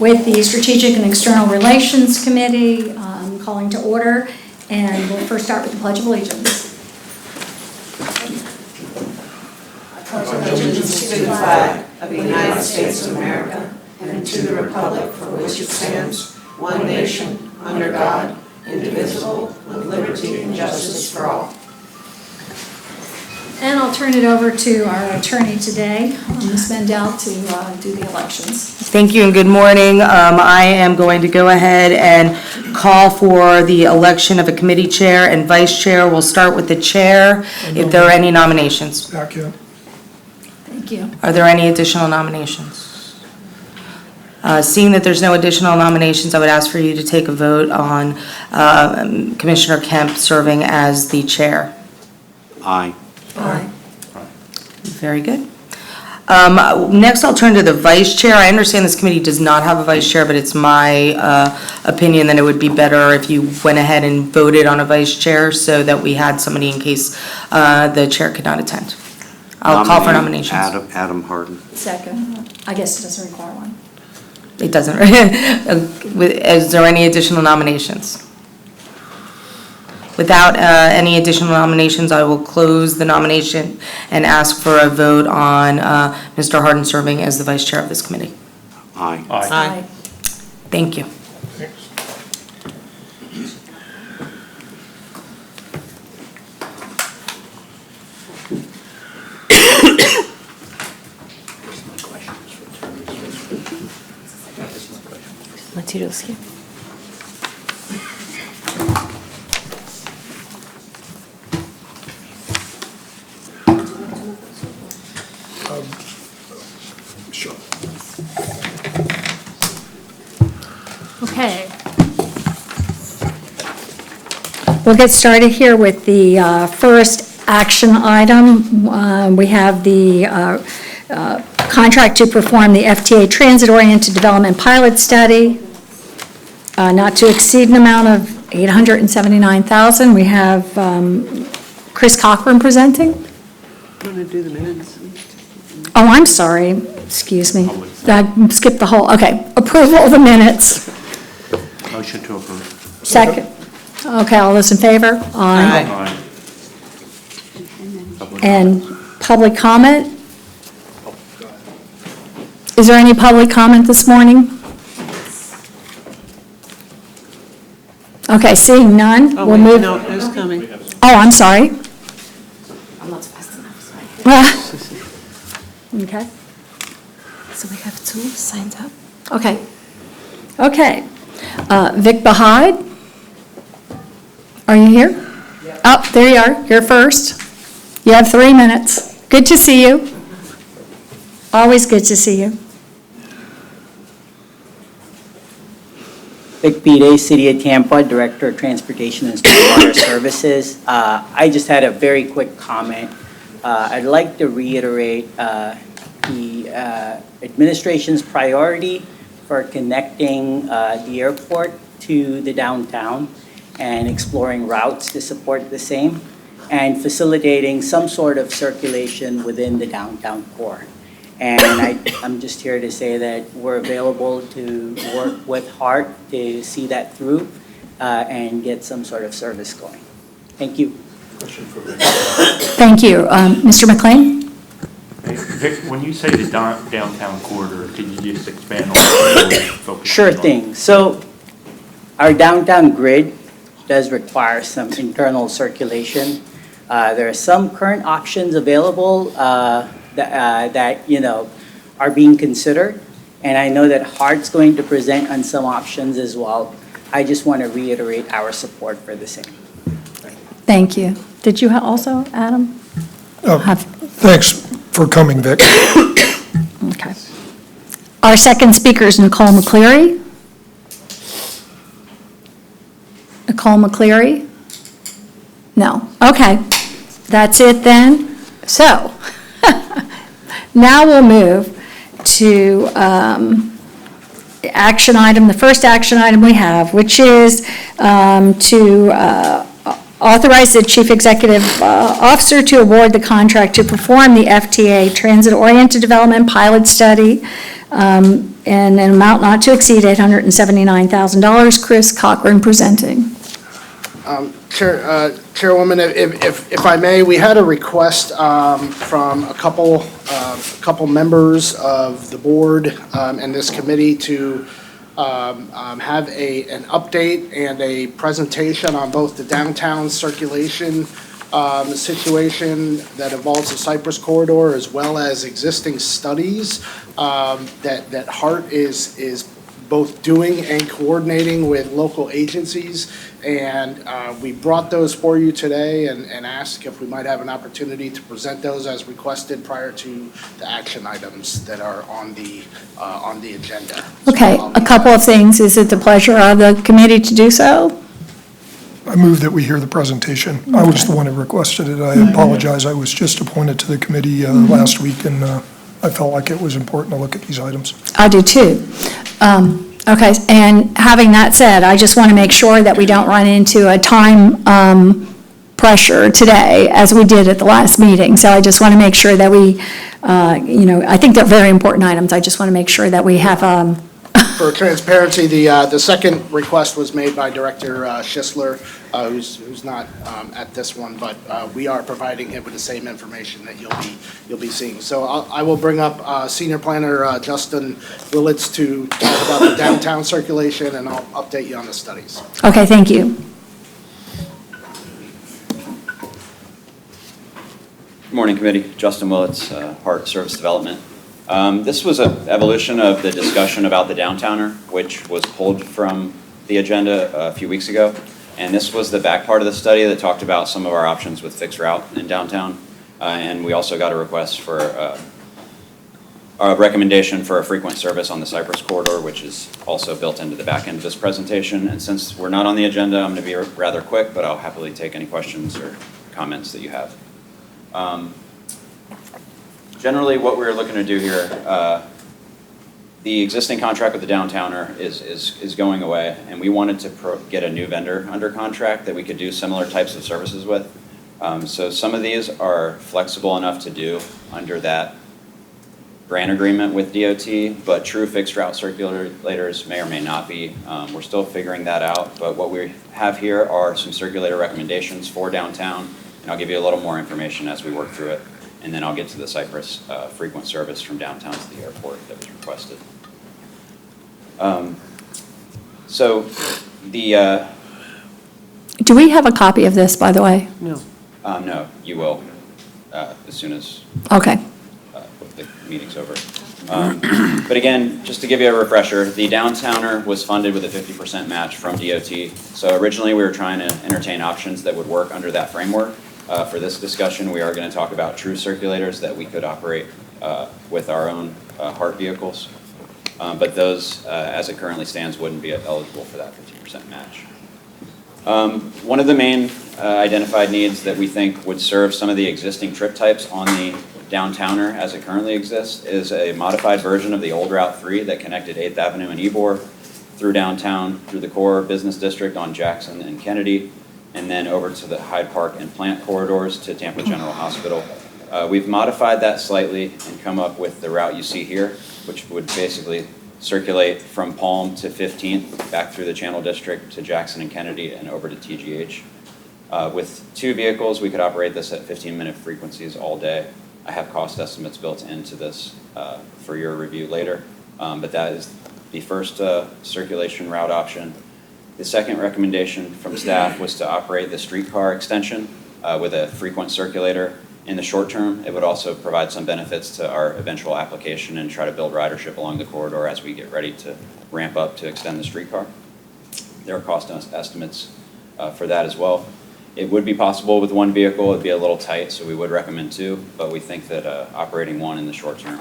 with the Strategic and External Relations Committee, calling to order, and we'll first start with the Pledge of Allegiance. Allegiance to the flag of the United States of America and to the republic for which it stands, one nation, under God, indivisible, with liberty and justice for all. And I'll turn it over to our attorney today, Ms. Mendel, to do the elections. Thank you and good morning. I am going to go ahead and call for the election of a committee chair and vice chair. We'll start with the chair. If there are any nominations. Second. Thank you. Are there any additional nominations? Seeing that there's no additional nominations, I would ask for you to take a vote on Commissioner Kemp serving as the chair. Aye. Aye. Very good. Next, I'll turn to the vice chair. I understand this committee does not have a vice chair, but it's my opinion that it would be better if you went ahead and voted on a vice chair so that we had somebody in case the chair could not attend. I'll call for nominations. Adam Harden. Second. I guess it doesn't require one. It doesn't. Is there any additional nominations? Without any additional nominations, I will close the nomination and ask for a vote on Mr. Harden serving as the vice chair of this committee. Aye. Aye. Thank you. Thanks. Materials. Sure. Okay. We'll get started here with the first action item. We have the contract to perform the FTA Transit-Oriented Development Pilot Study, not to exceed an amount of $879,000. We have Chris Cochran presenting. Want to do the minutes? Oh, I'm sorry, excuse me. I skipped the whole, okay. Approval of the minutes. Motion to approve. Second. Okay, all those in favor? Aye. Aye. And public comment? Is there any public comment this morning? Okay, seeing none, Oh, we'll wait, move. no, who's coming? Oh, I'm sorry. I'm not fast enough, sorry. Okay. So we have 2 signed up. Okay. Okay. Vic Bahide? Are you here? Yeah. Oh, there you are. You're first. You have 3 minutes. Good to see you. Always good to see you. Vic Pide, City of Tampa, Director of Transportation and Stormwater Services. I just had a very quick comment. I'd like to reiterate the administration's priority for connecting the airport to the downtown and exploring routes to support the same and facilitating some sort of circulation within the downtown core. And I'm just here to say that we're available to work with HART to see that through and get some sort of service going. Thank you. Thank you. Mr. McLean? Hey, Vic, when you say the downtown corridor, can you just expand on that? Sure thing. So our downtown grid does require some internal circulation. There are some current options available that are being considered, and I know that HART's going to present on some options as well. I just want to reiterate our support for the same. Thank you. Did you also, Adam? Thanks for coming, Vic. Okay. Our second speaker is Nicole McCleary. Nicole McCleary? No. Okay. That's it then. So now we'll move to action item, the first action item we have, which is to authorize the chief executive officer to award the contract to perform the FTA Transit-Oriented Development Pilot Study in an amount not to exceed $879,000. Chris Cochran presenting. Chairwoman, if I may, we had a request from a couple members of the board and this committee to have an update and a presentation on both the downtown circulation situation that involves the Cypress Corridor, as well as existing studies that HART is both doing and coordinating with local agencies. And we brought those for you today and asked if we might have an opportunity to present those as requested prior to the action items that are on the agenda. Okay, a couple of things. Is it the pleasure of the committee to do so? I move that we hear the presentation. I was the one who requested it. I apologize. I was just appointed to the committee last week, and I felt like it was important to look at these items. I do too. Okay, and having that said, I just want to make sure that we don't run into a time pressure today as we did at the last meeting. So I just want to make sure that we, I think they're very important items. I just want to make sure that we have. For transparency, the second request was made by Director Schisler, who's not at this one, but we are providing him with the same information that you'll be seeing. So I will bring up Senior Planner Justin Willits to talk about the downtown circulation, and I'll update you on the studies. Okay, thank you. Good morning, committee. Justin Willits, HART Service Development. This was an evolution of the discussion about the downtowner, which was pulled from the agenda a few weeks ago. And this was the back part of the study that talked about some of our options with fixed route in downtown. And we also got a request for a recommendation for a frequent service on the Cypress Corridor, which is also built into the back end of this presentation. And since we're not on the agenda, I'm going to be rather quick, but I'll happily take any questions or comments that you have. Generally, what we're looking to do here, the existing contract with the downtowner is going away, and we wanted to get a new vendor under contract that we could do similar types of services with. So some of these are flexible enough to do under that grant agreement with DOT, but true fixed route circulators may or may not be. We're still figuring that out, but what we have here are some circulator recommendations for downtown, and I'll give you a little more information as we work through it. And then I'll get to the Cypress frequent service from downtown to the airport that was requested. So the... Do we have a copy of this, by the way? No, you will as soon as Okay. the meeting's over. But again, just to give you a refresher, the downtowner was funded with a 50% match from DOT. So originally we were trying to entertain options that would work under that framework. For this discussion, we are going to talk about true circulators that we could operate with our own HART vehicles. But those, as it currently stands, wouldn't be eligible for that 50% match. One of the main identified needs that we think would serve some of the existing trip types on the downtowner as it currently exists is a modified version of the old Route 3 that connected 8th Avenue and Ybor through downtown, through the core business district on Jackson and Kennedy, and then over to the Hyde Park and Plant corridors to Tampa General Hospital. We've modified that slightly and come up with the route you see here, which would basically circulate from Palm to 15th, back through the Channel District to Jackson and Kennedy and over to TGH. With 2 vehicles, we could operate this at 15-minute frequencies all day. I have cost estimates built into this for your review later, but that is the first circulation route option. The second recommendation from staff was to operate the streetcar extension with a frequent circulator in the short term. It would also provide some benefits to our eventual application and try to build ridership along the corridor as we get ready to ramp up to extend the streetcar. There are cost estimates for that as well. It would be possible with 1 vehicle. It'd be a little tight, so we would recommend 2, but we think that operating 1 in the short term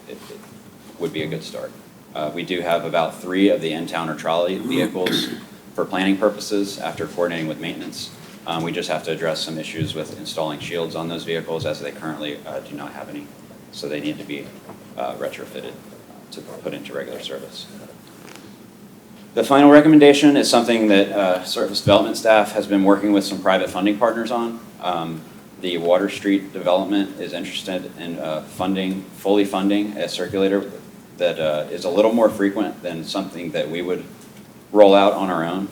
it would be a good start. We do have about 3 of the in-towner trolley vehicles for planning purposes after coordinating with maintenance. We just have to address some issues with installing shields on those vehicles as they currently do not have any. So they need to be retrofitted to put into regular service. The final recommendation is something that Surface Development staff has been working with some private funding partners on. The Water Street development is interested in fully funding a circulator that is a little more frequent than something that we would roll out on our own.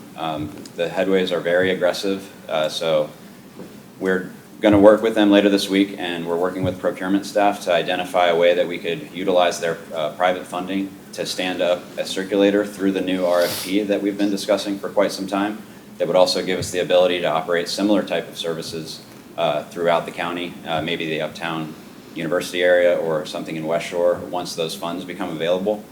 The headways are very aggressive, so we're going to work with them later this week, and we're working with procurement staff to identify a way that we could utilize their private funding to stand up a circulator through the new RFP that we've been discussing for quite some time. That would also give us the ability to operate similar type of services throughout the county, maybe the Uptown University area or something in West Shore once those funds become available.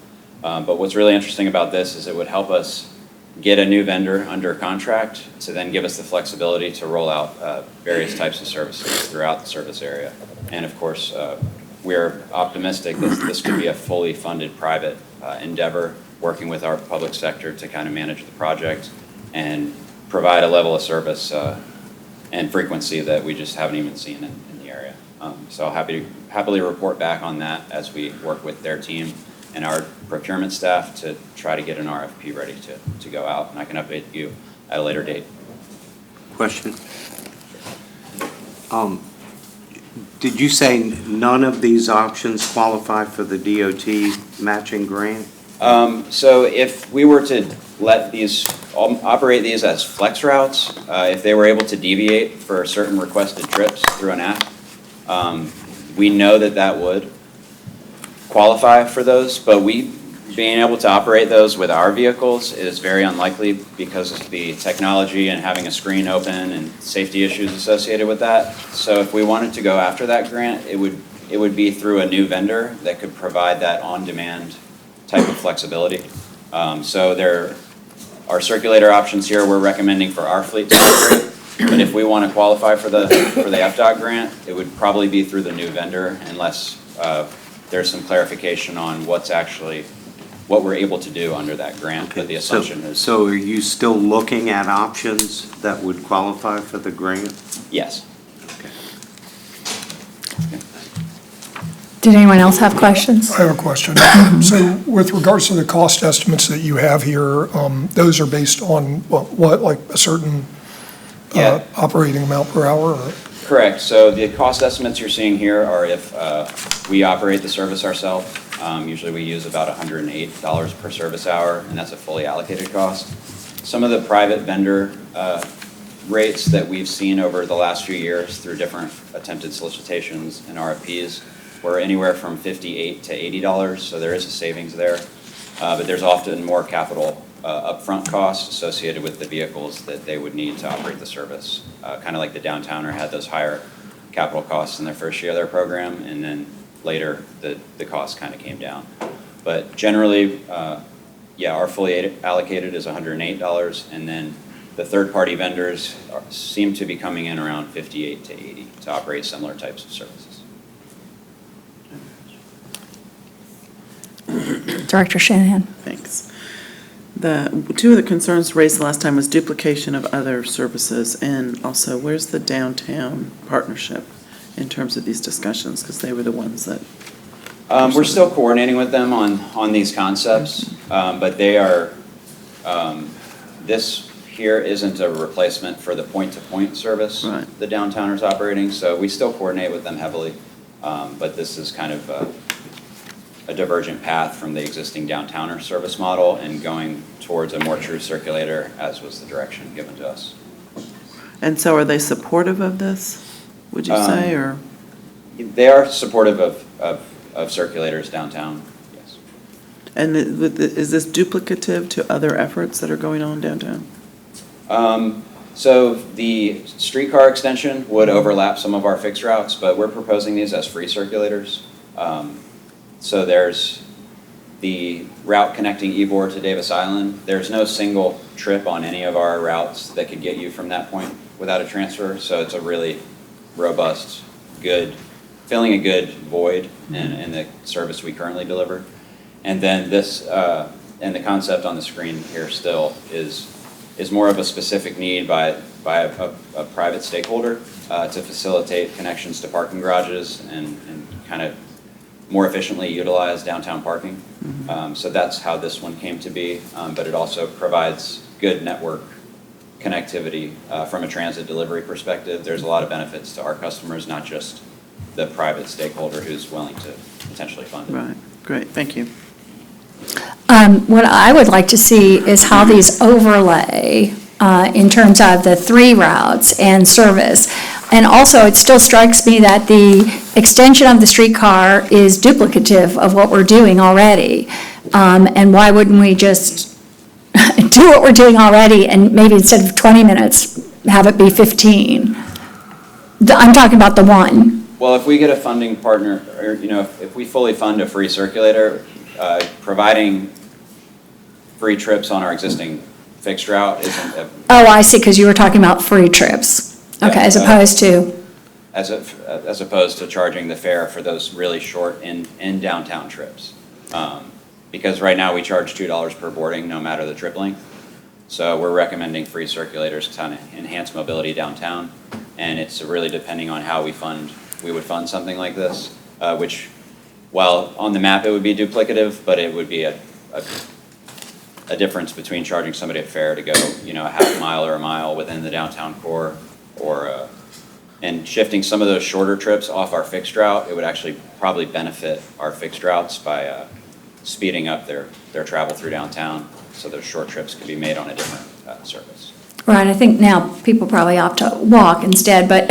But what's really interesting about this is it would help us get a new vendor under contract to then give us the flexibility to roll out various types of services throughout the service area. And of course, we're optimistic that this could be a fully funded private endeavor, working with our public sector to kind of manage the project and provide a level of service and frequency that we just haven't even seen in the area. So I'll happily report back on that as we work with their team and our procurement staff to try to get an RFP ready to go out, and I can update you at a later date. Question? Did you say none of these options qualify for the DOT matching grant? So if we were to let these, operate these as flex routes, if they were able to deviate for certain requested trips through an app, we know that would qualify for those, but being able to operate those with our vehicles is very unlikely because of the technology and having a screen open and safety issues associated with that. So if we wanted to go after that grant, it would be through a new vendor that could provide that on-demand type of flexibility. So there are circulator options here we're recommending for our fleet to operate, but if we want to qualify for the FDOT grant, it would probably be through the new vendor unless there's some clarification on what we're able to do under that grant, but the assumption is. So are you still looking at options that would qualify for the grant? Yes. Did anyone else have questions? I have a question. So with regards to the cost estimates that you have here, those are based on what, like a certain Yeah. operating amount per hour? Or? Correct. So the cost estimates you're seeing here are if we operate the service ourselves. Usually we use about $108 per service hour, and that's a fully allocated cost. Some of the private vendor rates that we've seen over the last few years through different attempted solicitations and RFPs were anywhere from $58 to $80, so there is a savings there. But there's often more capital upfront costs associated with the vehicles that they would need to operate the service. Kind of like the Downtowner had those higher capital costs in their first year of their program, and then later the cost kind of came down. But generally, our fully allocated is $108, and then the third-party vendors seem to be coming in around $58 to $80 to operate similar types of services. Director Shanahan. Thanks. Two of the concerns raised last time was duplication of other services, and also where's the downtown partnership in terms of these discussions, because they were the ones that. We're still coordinating with them on these concepts, but they are, this here isn't a replacement for the point-to-point service Right. the Downtowners operating, so we still coordinate with them heavily, but this is kind of a divergent path from the existing Downtowner service model and going towards a more true circulator, as was the direction given to us. And so are they supportive of this, would you say, or? They are supportive of circulators downtown, yes. And is this duplicative to other efforts that are going on downtown? So the streetcar extension would overlap some of our fixed routes, but we're proposing these as free circulators. So there's the route connecting Ybor to Davis Island. There's no single trip on any of our routes that could get you from that point without a transfer. So it's a really robust, filling a good void in the service we currently deliver. And then this, and the concept on the screen here still is more of a specific need by a private stakeholder to facilitate connections to parking garages and kind of more efficiently utilize downtown parking. So that's how this one came to be, but it also provides good network connectivity from a transit delivery perspective. There's a lot of benefits to our customers, not just the private stakeholder who's willing to potentially fund it. Right, great, thank you. What I would like to see is how these overlay in terms of the 3 routes and service. And also, it still strikes me that the extension of the streetcar is duplicative of what we're doing already. And why wouldn't we just do what we're doing already and maybe instead of 20 minutes, have it be 15? I'm talking about the one. Well, if we get a funding partner, or, if we fully fund a free circulator, providing free trips on our existing fixed route isn't a. Oh, I see, because you were talking about free trips. Okay, as opposed to, As opposed to charging the fare for those really short in downtown trips. Because right now we charge $2 per boarding, no matter the trip length. So we're recommending free circulators to kind of enhance mobility downtown. And it's really depending on how we would fund something like this, which, while on the map it would be duplicative, but it would be a difference between charging somebody a fare to go, a half mile or a mile within the downtown core, or and shifting some of those shorter trips off our fixed route. It would actually probably benefit our fixed routes by speeding up their travel through downtown, so those short trips could be made on a different service. right, I think now people probably opt to walk instead, but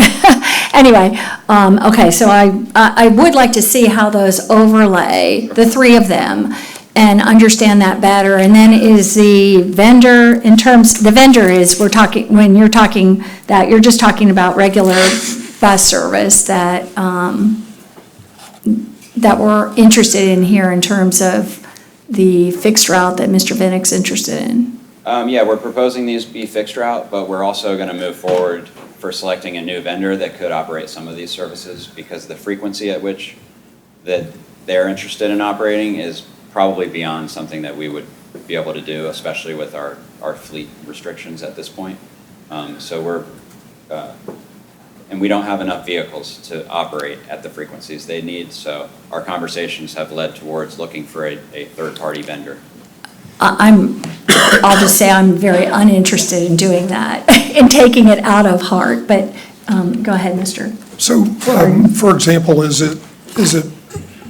anyway, okay, so I would like to see how those overlay, the 3 of them, and understand that better. And then is the vendor, the vendor is, when you're talking that, you're just talking about regular bus service that we're interested in here in terms of the fixed route that Mr. Vinnick's interested in. Yeah, we're proposing these be fixed route, but we're also going to move forward for selecting a new vendor that could operate some of these services, because the frequency at which that they're interested in operating is probably beyond something that we would be able to do, especially with our fleet restrictions at this point. So and we don't have enough vehicles to operate at the frequencies they need, so our conversations have led towards looking for a third-party vendor. I'll just say I'm very uninterested in doing that, in taking it out of HART, but go ahead, Mr. So, for example, is it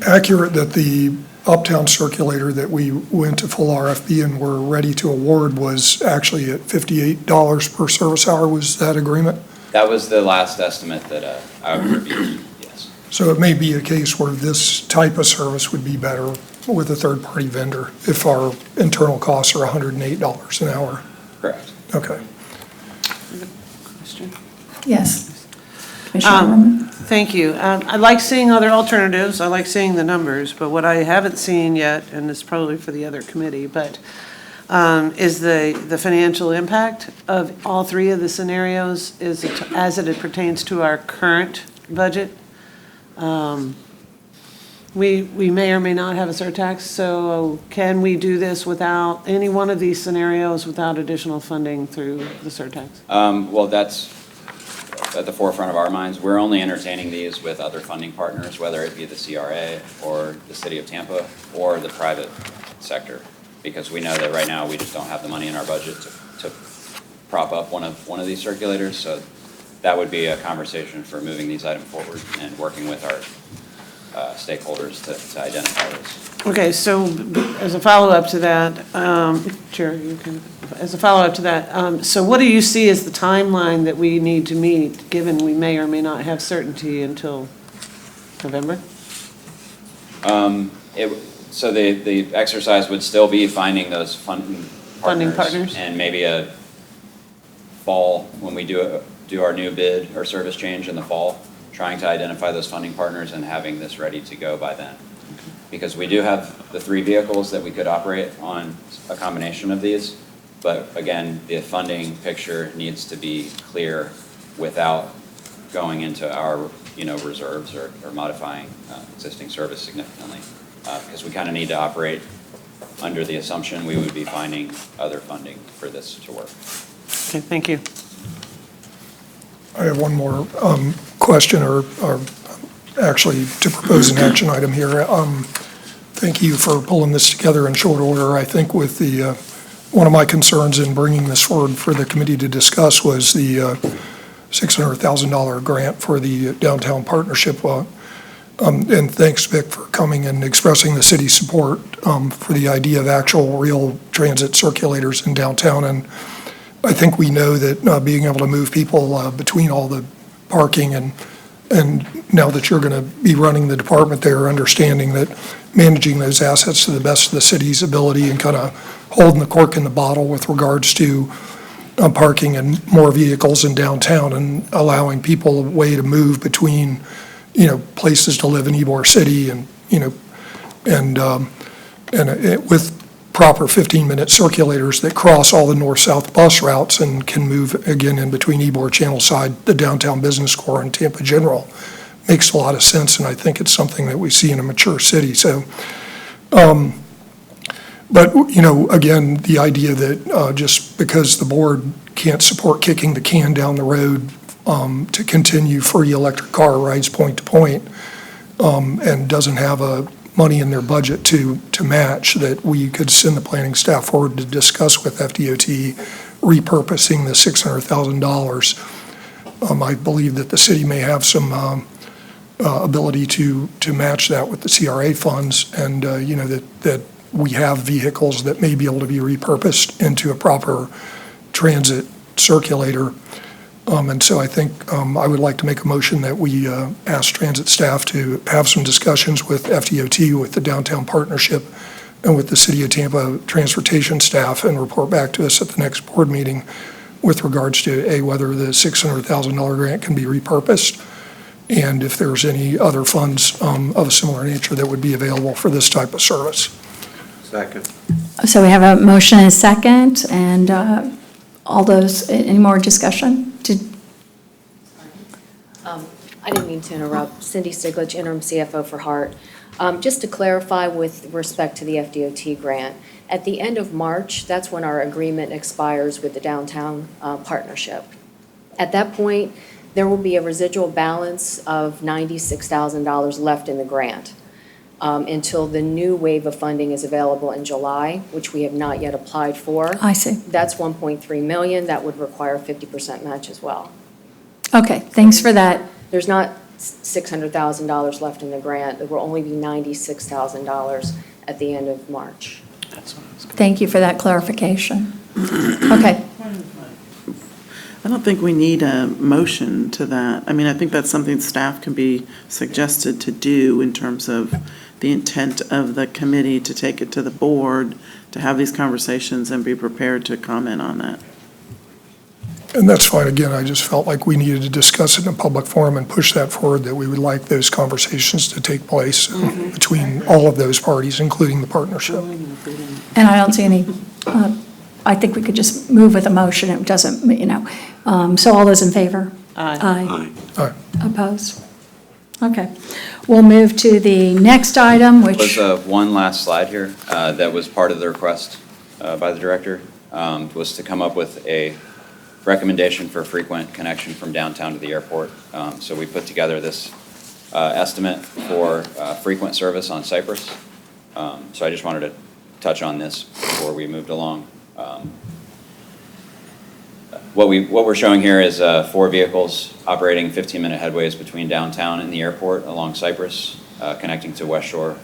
accurate that the Uptown Circulator that we went to full RFP and were ready to award was actually at $58 per service hour? Was that agreement? That was the last estimate that I reviewed, yes. So it may be a case where this type of service would be better with a third-party vendor if our internal costs are $108 an hour. Correct. Okay. Question? Yes. Commissioner Norman? Thank you. I like seeing other alternatives. I like seeing the numbers, but what I haven't seen yet, and it's probably for the other committee, but is the financial impact of all 3 of the scenarios as it pertains to our current budget. We may or may not have a surtax, so can we do this without any one of these scenarios without additional funding through the surtax? Well, that's at the forefront of our minds. We're only entertaining these with other funding partners, whether it be the CRA or the city of Tampa or the private sector, because we know that right now we just don't have the money in our budget to prop up one of these circulators. So that would be a conversation for moving these items forward and working with our stakeholders to identify this. Okay, so as a follow-up to that, Chair, you can, as a follow-up to that, so what do you see as the timeline that we need to meet, given we may or may not have certainty until November? So the exercise would still be finding those funding partners. And maybe a fall, when we do our new bid or service change in the fall, trying to identify those funding partners and having this ready to go by then. Because we do have the 3 vehicles that we could operate on a combination of these, but again, the funding picture needs to be clear without going into our reserves or modifying existing service significantly. Because we kind of need to operate under the assumption we would be finding other funding for this to work. Okay, thank you. I have one more question, or actually to propose an action item here. Thank you for pulling this together in short order. I think with the, one of my concerns in bringing this forward for the committee to discuss was the $600,000 grant for the downtown partnership. And thanks, Vic, for coming and expressing the city's support for the idea of actual real transit circulators in downtown. And I think we know that being able to move people between all the parking and now that you're going to be running the department there, understanding that managing those assets to the best of the city's ability and kind of holding the cork in the bottle with regards to parking and more vehicles in downtown and allowing people a way to move between, places to live in Ybor City and, with proper 15-minute circulators that cross all the north-south bus routes and can move again in between Ybor Channelside, the downtown business core, and Tampa General. Makes a lot of sense, and I think it's something that we see in a mature city. So, but, again, the idea that just because the board can't support kicking the can down the road to continue free electric car rides point to point and doesn't have money in their budget to match, that we could send the planning staff forward to discuss with FTOT repurposing the $600,000. I believe that the city may have some ability to match that with the CRA funds, and that we have vehicles that may be able to be repurposed into a proper transit circulator. And so I think I would like to make a motion that we ask transit staff to have some discussions with FTOT, with the downtown partnership, and with the City of Tampa transportation staff, and report back to us at the next board meeting with regards to whether the $600,000 grant can be repurposed, and if there's any other funds of a similar nature that would be available for this type of service. Second. So we have a motion and a second, and all those, any more discussion? I didn't mean to interrupt. Cindy Stiglich, interim CFO for HART. Just to clarify with respect to the FDOT grant, at the end of March, that's when our agreement expires with the downtown partnership. At that point, there will be a residual balance of $96,000 left in the grant until the new wave of funding is available in July, which we have not yet applied for. I see. That's $1.3 million. That would require a 50% match as well. Okay, thanks for that. There's not $600,000 left in the grant. There will only be $96,000 at the end of March. Thank you for that clarification. Okay. I don't think we need a motion to that. I mean, I think that's something staff can be suggested to do in terms of the intent of the committee to take it to the board, to have these conversations and be prepared to comment on that. And that's fine. Again, I just felt like we needed to discuss it in a public forum and push that forward, that we would like those conversations to take place between all of those parties, including the partnership. And I don't see any, I think we could just move with a motion. It doesn't, so all those in favor? Aye. Aye. Opposed? Okay. We'll move to the next item, which. Was one last slide here that was part of the request by the director, was to come up with a recommendation for frequent connection from downtown to the airport. So we put together this estimate for frequent service on Cypress. So I just wanted to touch on this before we moved along. What we're showing here is 4 vehicles operating 15-minute headways between downtown and the airport along Cypress, connecting to West Shore.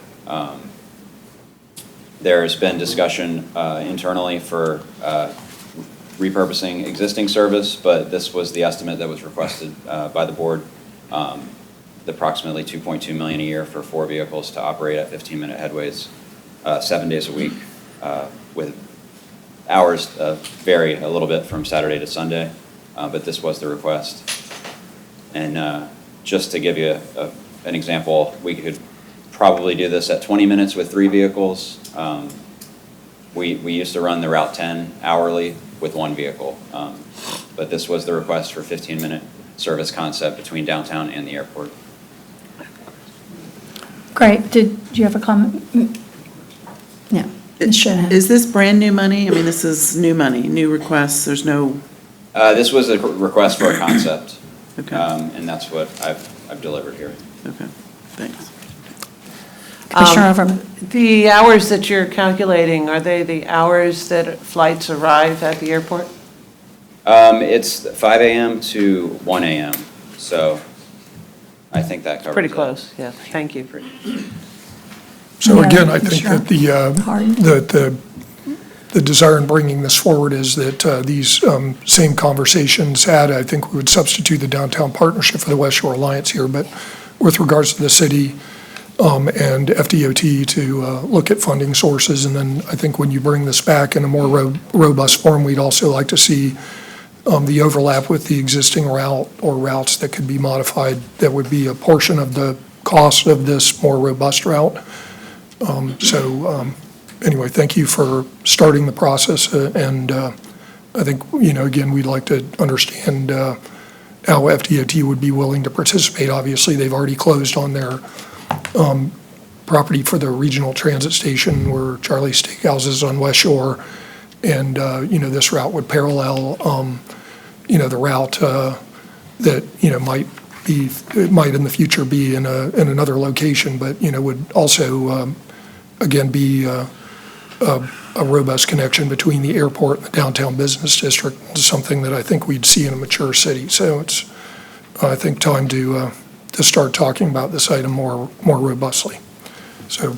There's been discussion internally for repurposing existing service, but this was the estimate that was requested by the board. Approximately $2.2 million a year for 4 vehicles to operate at 15-minute headways, 7 days a week, with hours vary a little bit from Saturday to Sunday, but this was the request. And just to give you an example, we could probably do this at 20 minutes with 3 vehicles. We used to run the Route 10 hourly with 1 vehicle, but this was the request for 15-minute service concept between downtown and the airport. Great. Did you have a comment? Yeah. Ms. Shanahan. Is this brand new money? I mean, this is new money, new requests, there's no, This was a request for a concept, okay, and that's what I've delivered here. okay, thanks. Commissioner Overman. The hours that you're calculating, are they the hours that flights arrive at the airport? It's 5 a.m. to 1 a.m., so I think that covers it. Pretty close, yeah, thank you. So Yeah, again, I think sure. that Hard. the desire in bringing this forward is that these same conversations had, I think we would substitute the downtown partnership for the West Shore Alliance here, but with regards to the city and FDOT to look at funding sources. And then I think when you bring this back in a more robust form, we'd also like to see the overlap with the existing route or routes that could be modified, that would be a portion of the cost of this more robust route. Anyway, thank you for starting the process, and I think, again, we'd like to understand how FDOT would be willing to participate. Obviously, they've already closed on their property for the regional transit station where Charlie's Steakhouse is on West Shore, and, this route would parallel, the route that, might in the future be in another location, but, would also, again, be a robust connection between the airport and the downtown business district, something that I think we'd see in a mature city. So it's, I think, time to start talking about this item more robustly. So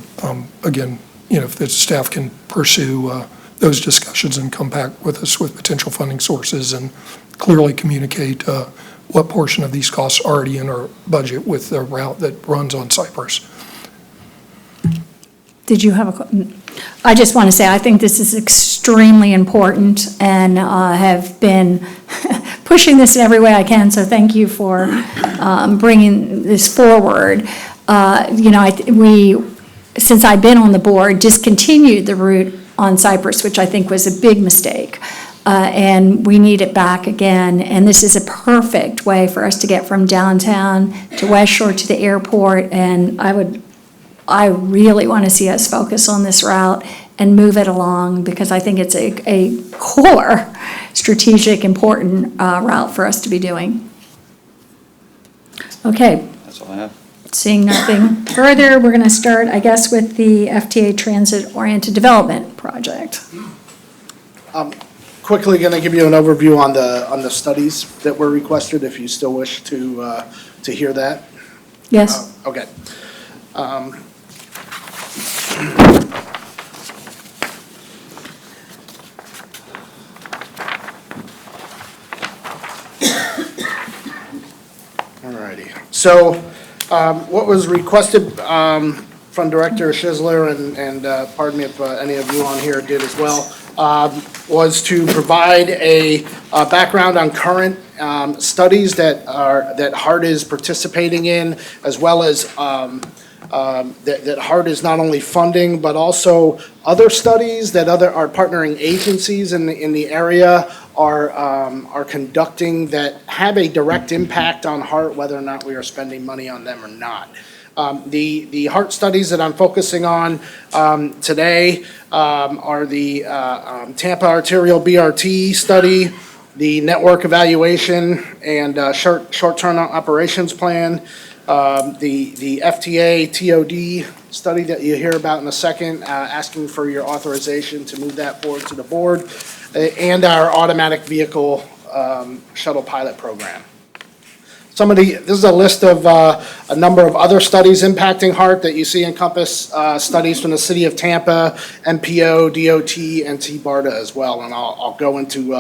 again, if the staff can pursue those discussions and come back with us with potential funding sources and clearly communicate what portion of these costs are already in our budget with the route that runs on Cypress. Did you have I just want to say, I think this is extremely important and have been pushing this in every way I can, so thank you for bringing this forward. We, since I've been on the board, discontinued the route on Cypress, which I think was a big mistake. And we need it back again, and this is a perfect way for us to get from downtown to West Shore to the airport, and I really want to see us focus on this route and move it along, because I think it's a core, strategic, important route for us to be doing. Okay, That's all I have. seeing nothing further, we're going to start, I guess, with the FTA Transit-Oriented Development Project. Quickly going to give you an overview on the studies that were requested, if you still wish to hear that. Yes? Okay. Alrighty. So what was requested from Director Schizler, and pardon me if any of you on here did as well, was to provide a background on current studies that HART is participating in, as well as that HART is not only funding, but also other studies that our partnering agencies in the area are conducting that have a direct impact on HART, whether or not we are spending money on them or not. The HART studies that I'm focusing on today are the Tampa Arterial BRT study, the network evaluation and short-term operations plan, the FTA TOD study that you hear about in a second, asking for your authorization to move that forward to the board, and our automatic vehicle shuttle pilot program. This is a list of a number of other studies impacting HART that you see encompass studies from the city of Tampa, MPO, DOT, and T-BARTA as well. And I'll go into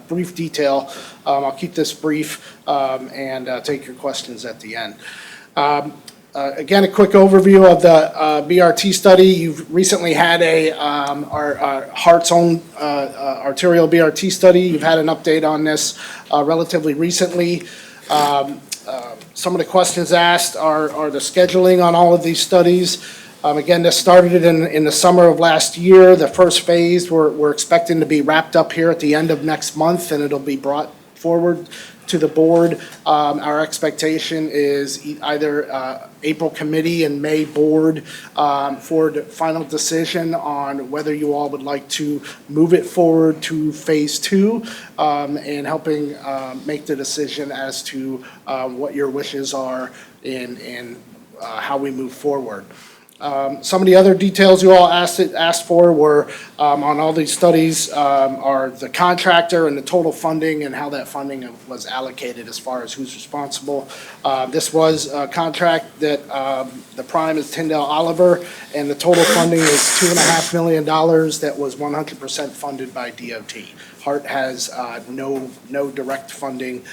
brief detail. I'll keep this brief and take your questions at the end. Again, a quick overview of the BRT study. You've recently had our HART's own arterial BRT study. You've had an update on this relatively recently. Some of the questions asked are the scheduling on all of these studies. Again, this started in the summer of last year. The first phase, we're expecting to be wrapped up here at the end of next month, and it'll be brought forward to the board. Our expectation is either April committee and May board for the final decision on whether you all would like to move it forward to phase 2 and helping make the decision as to what your wishes are in how we move forward. Some of the other details you all asked for were, on all these studies, are the contractor and the total funding and how that funding was allocated as far as who's responsible. This was a contract that, the prime is Tyndall Oliver, and the total funding is $2.5 million that was 100% funded by DOT. HART has no direct funding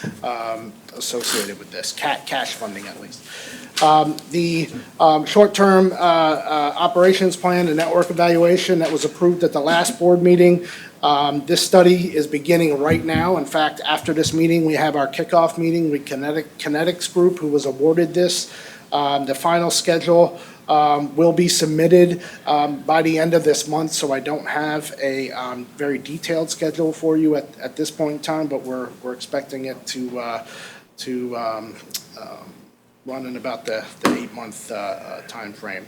associated with this, cash funding at least. The short-term operations plan, the network evaluation that was approved at the last board meeting, this study is beginning right now. In fact, after this meeting, we have our kickoff meeting with Kinetics Group, who was awarded this. The final schedule will be submitted by the end of this month, so I don't have a very detailed schedule for you at this point in time, but we're expecting it to run in about the 8-month timeframe.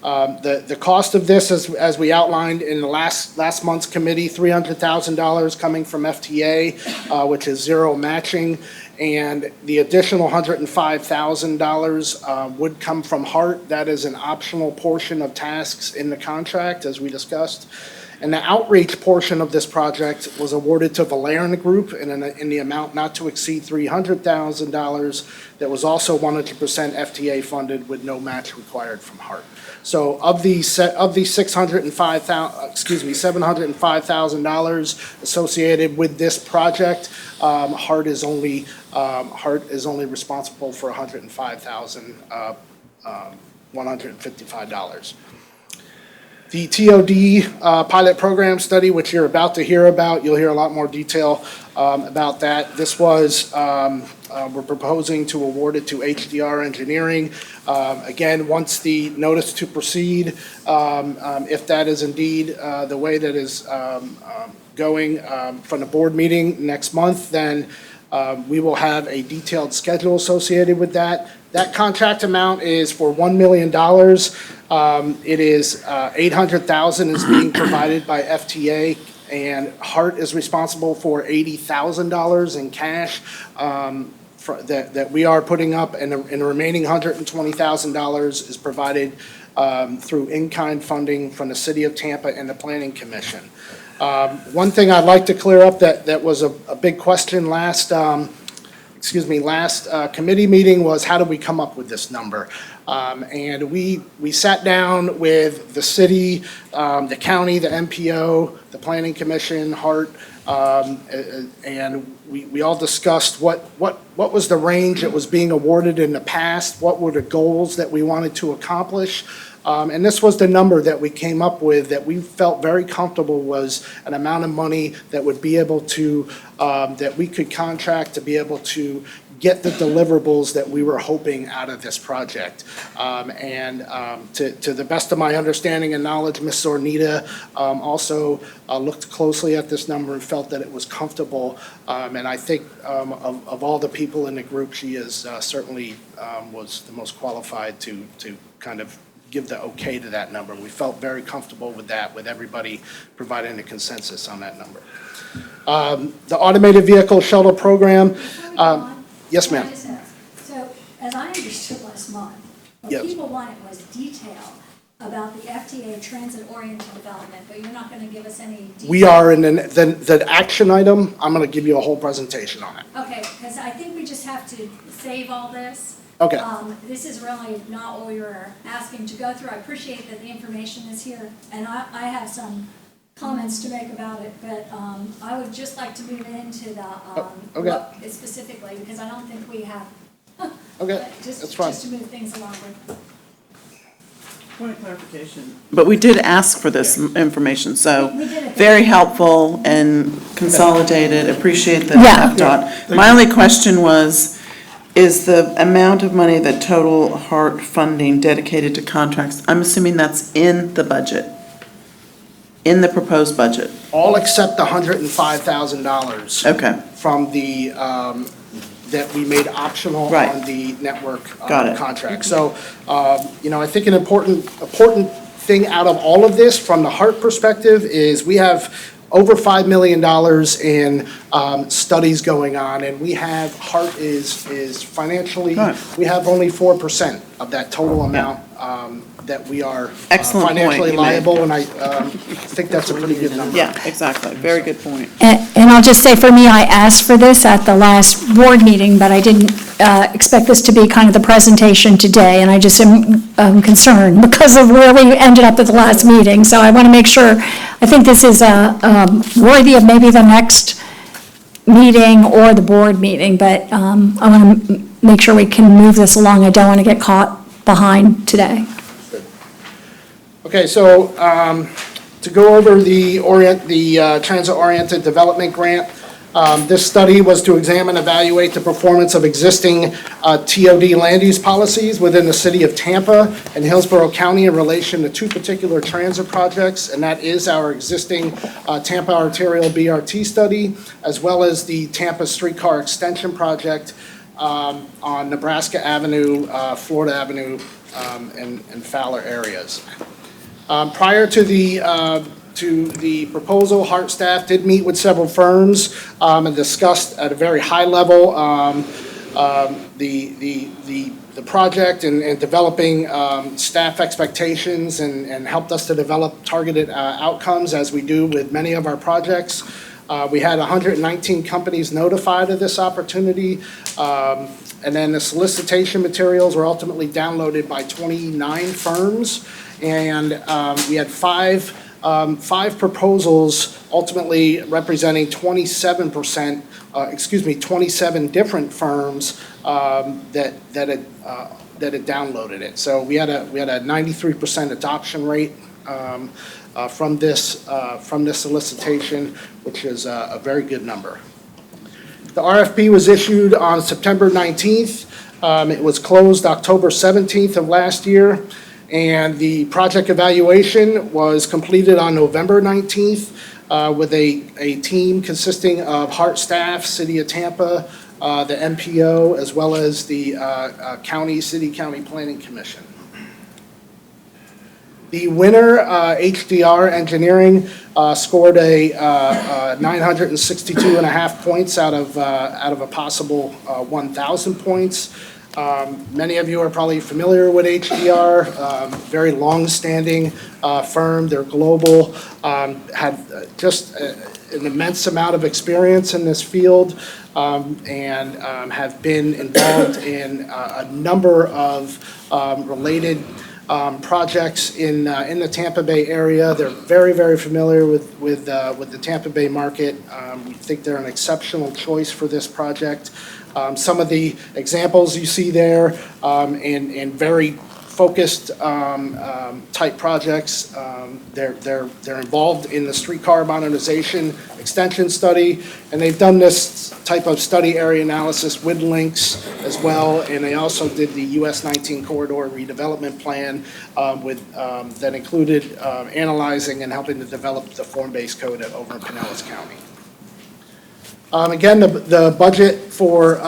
The cost of this, as we outlined in the last month's committee, $300,000 coming from FTA, which is zero matching, and the additional $105,000 would come from HART. That is an optional portion of tasks in the contract, as we discussed. And the outreach portion of this project was awarded to Valerian Group in the amount not to exceed $300,000. That was also 100% FTA funded with no match required from HART. So of the $705,000 associated with this project, HART is only responsible for $105,155. The TOD pilot program study, which you're about to hear about, you'll hear a lot more detail about that. This was, we're proposing to award it to HDR Engineering. Again, once the notice to proceed, if that is indeed the way that is going from the board meeting next month, then we will have a detailed schedule associated with that. That contract amount is for $1 million. It is $800,000 is being provided by FTA, and HART is responsible for $80,000 in cash that we are putting up, and the remaining $120,000 is provided through in-kind funding from the City of Tampa and the Planning Commission. One thing I'd like to clear up that was a big question last committee meeting was, how did we come up with this number? And we sat down with the city, the county, the MPO, the Planning Commission, HART, and we all discussed what was the range that was being awarded in the past, what were the goals that we wanted to accomplish. And this was the number that we came up with that we felt very comfortable was an amount of money that would be able to, that we could contract to be able to get the deliverables that we were hoping out of this project. To the best of my understanding and knowledge, Ms. Zornita also looked closely at this number and felt that it was comfortable. And I think of all the people in the group, she is certainly was the most qualified to kind of give the okay to that number. We felt very comfortable with that, with everybody providing a consensus on that number. The automated vehicle shuttle program. Yes, ma'am. So, as I understood last month, what Yes. people wanted was detail about the FTA transit-oriented development, but you're not going to give us any detail. We are in the action item. I'm going to give you a whole presentation on it. Okay, because I think we just have to save all this. Okay. This is really not what we were asking to go through. I appreciate that the information is here, and I have some comments to make about it, but I would just like to move into the, okay. what specifically, because I don't think we have. Okay, that's fine. Just to move things along with. Point of clarification. But we did ask for this information, so We did it. very helpful and consolidated, appreciate the Yeah. FDOT. My only question was, is the amount of money that total HART funding dedicated to contracts, I'm assuming that's in the budget? In the proposed budget? All except the $105,000 Okay, from the, that we made optional Right. on the network Got it. contract. So, I think an important thing out of all of this from the HART perspective is we have over $5 million in studies going on, and we have, HART is financially, Right. we have only 4% of that total amount that we are Excellent point financially you made. liable, and I think that's a pretty good number. Yeah, exactly. Very good point. And I'll just say, for me, I asked for this at the last board meeting, but I didn't expect this to be kind of the presentation today, and I just am concerned because of where we ended up at the last meeting. So I want to make sure, I think this is worthy of maybe the next meeting or the board meeting, but I want to make sure we can move this along. I don't want to get caught behind today. Okay, so to go over the transit-oriented development grant, this study was to examine, evaluate the performance of existing TOD land use policies within the city of Tampa and Hillsborough County in relation to two particular transit projects, and that is our existing Tampa Arterial BRT study, as well as the Tampa Streetcar Extension Project on Nebraska Avenue, Florida Avenue, and Fowler areas. Prior to the proposal, HART staff did meet with several firms and discussed at a very high level the project and developing staff expectations and helped us to develop targeted outcomes as we do with many of our projects. We had 119 companies notified of this opportunity, and then the solicitation materials were ultimately downloaded by 29 firms. And we had five proposals ultimately representing 27 different firms that had downloaded it. So we had a 93% adoption rate from this solicitation, which is a very good number. The RFP was issued on September 19th. It was closed October 17th of last year. And the project evaluation was completed on November 19th with a team consisting of HART staff, City of Tampa, the MPO, as well as the City-County Planning Commission. The winner, HDR Engineering, scored a 962.5 points out of a possible 1,000 points. Many of you are probably familiar with HDR, very long-standing firm. They're global, had just an immense amount of experience in this field, and have been involved in a number of related projects in the Tampa Bay area. They're very, very familiar with the Tampa Bay market. We think they're an exceptional choice for this project. Some of the examples you see there in very focused type projects, they're involved in the streetcar modernization extension study, and they've done this type of study area analysis with links as well, and they also did the US 19 corridor redevelopment plan that included analyzing and helping to develop the form-based code over in Pinellas County. Again, the budget for,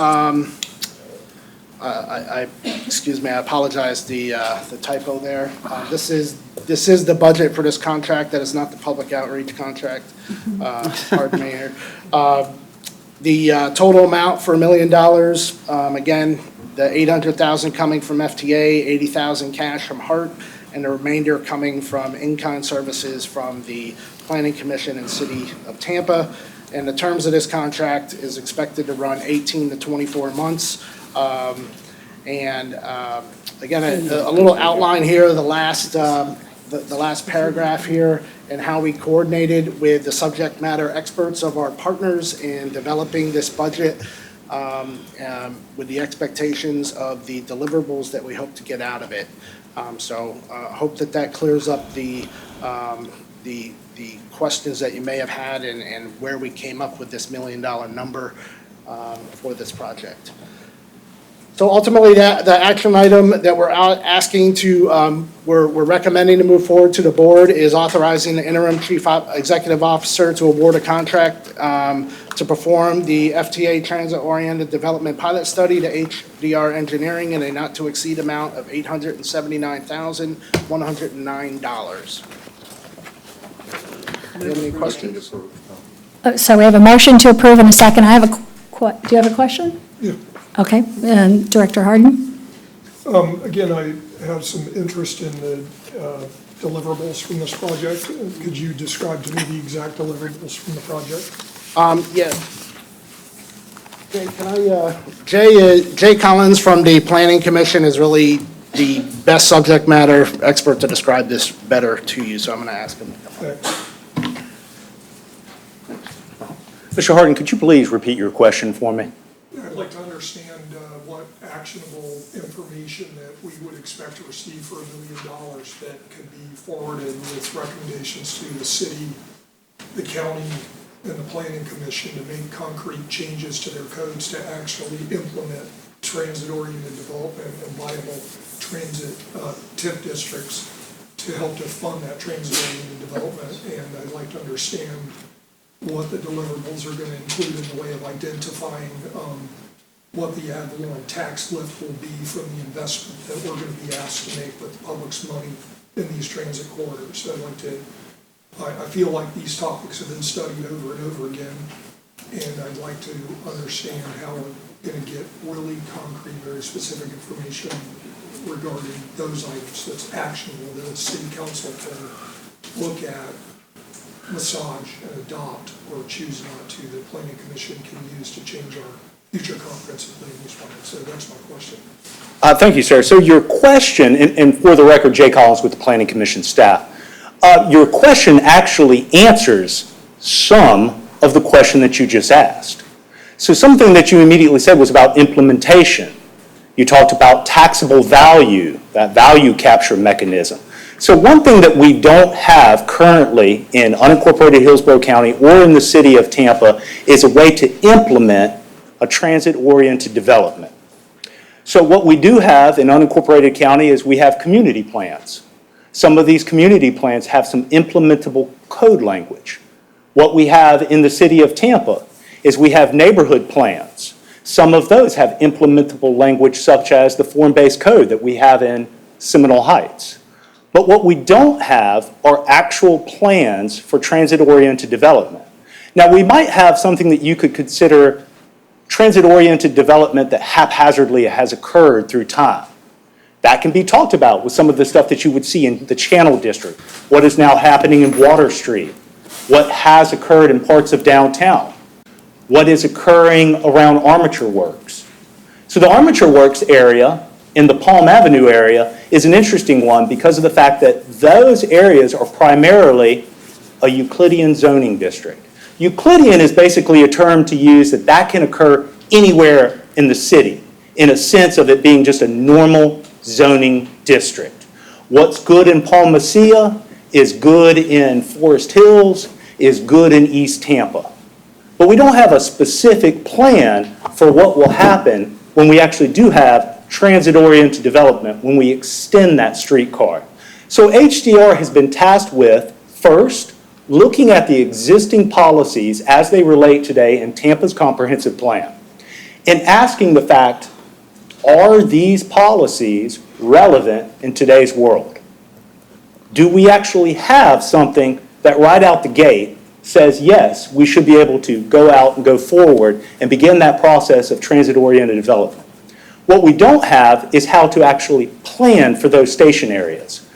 excuse me, I apologize, the typo there. This is the budget for this contract. That is not the public outreach contract. Pardon me here. The total amount for $1 million, again, the $800,000 coming from FTA, $80,000 cash from HART, and the remainder coming from in-kind services from the Planning Commission and City of Tampa. And the terms of this contract is expected to run 18 to 24 months. Again, a little outline here, the last paragraph here, and how we coordinated with the subject matter experts of our partners in developing this budget with the expectations of the deliverables that we hope to get out of it. So hope that clears up the questions that you may have had and where we came up with this $1 million number for this project. So ultimately, the action item that we're asking to, we're recommending to move forward to the board is authorizing the interim chief executive officer to award a contract to perform the FTA transit-oriented development pilot study to HDR Engineering in a not-to-exceed amount of $879,109. Do you have any questions? So we have a motion to approve in a second. I have do you have a question? Yeah. Okay, and Director Harden? Again, have some interest in the deliverables from this project. Could you describe to me the exact deliverables from the project? Yeah. Jay, Jay Collins from the Planning Commission is really the best subject matter expert to describe this better to you, so I'm going to ask him. Thanks. Mr. Harden, could you please repeat your question for me? I'd like to understand what actionable information that we would expect to receive for $1 million that could be forwarded with recommendations to the city, the county, and the planning commission to make concrete changes to their codes to actually implement transit-oriented development and viable transit TIP districts to help to fund that transit-oriented development. And I'd like to understand what the deliverables are going to include in the way of identifying what the ad valorem tax lift will be from the investment that we're going to be asked to make with the public's money in these transit corridors. So I'd like to, I feel like these topics have been studied over and over again, and I'd like to understand how we're going to get really concrete, very specific information regarding those items that's actionable that the city council can look at, massage, and adopt, or choose not to, the planning commission can use to change our future comprehensive land use plan. So that's my question. Thank you, sir. So your question, and for the record, Jay Collins with the Planning Commission staff, your question actually answers some of the question that you just asked. So something that you immediately said was about implementation. You talked about taxable value, that value capture mechanism. So one thing that we don't have currently in unincorporated Hillsborough County or in the city of Tampa is a way to implement a transit-oriented development. So what we do have in unincorporated county is we have community plans. Some of these community plans have some implementable code language. What we have in the city of Tampa is we have neighborhood plans. Some of those have implementable language such as the form-based code that we have in Seminole Heights. But what we don't have are actual plans for transit-oriented development. Now, we might have something that you could consider transit-oriented development that haphazardly has occurred through time. That can be talked about with some of the stuff that you would see in the Channel District, what is now happening in Water Street, what has occurred in parts of downtown, what is occurring around Armature Works. So the Armature Works area in the Palm Avenue area is an interesting one because of the fact that those areas are primarily a Euclidean zoning district. Euclidean is basically a term to use that can occur anywhere in the city, in a sense of it being just a normal zoning district. What's good in Palma Seca is good in Forest Hills, is good in East Tampa. But we don't have a specific plan for what will happen when we actually do have transit-oriented development, when we extend that streetcar. So HDR has been tasked with, first, looking at the existing policies as they relate today in Tampa's comprehensive plan, and asking the fact, are these policies relevant in today's world? Do we actually have something that right out the gate says, yes, we should be able to go out and go forward and begin that process of transit-oriented development? What we don't have is how to actually plan for those station areas.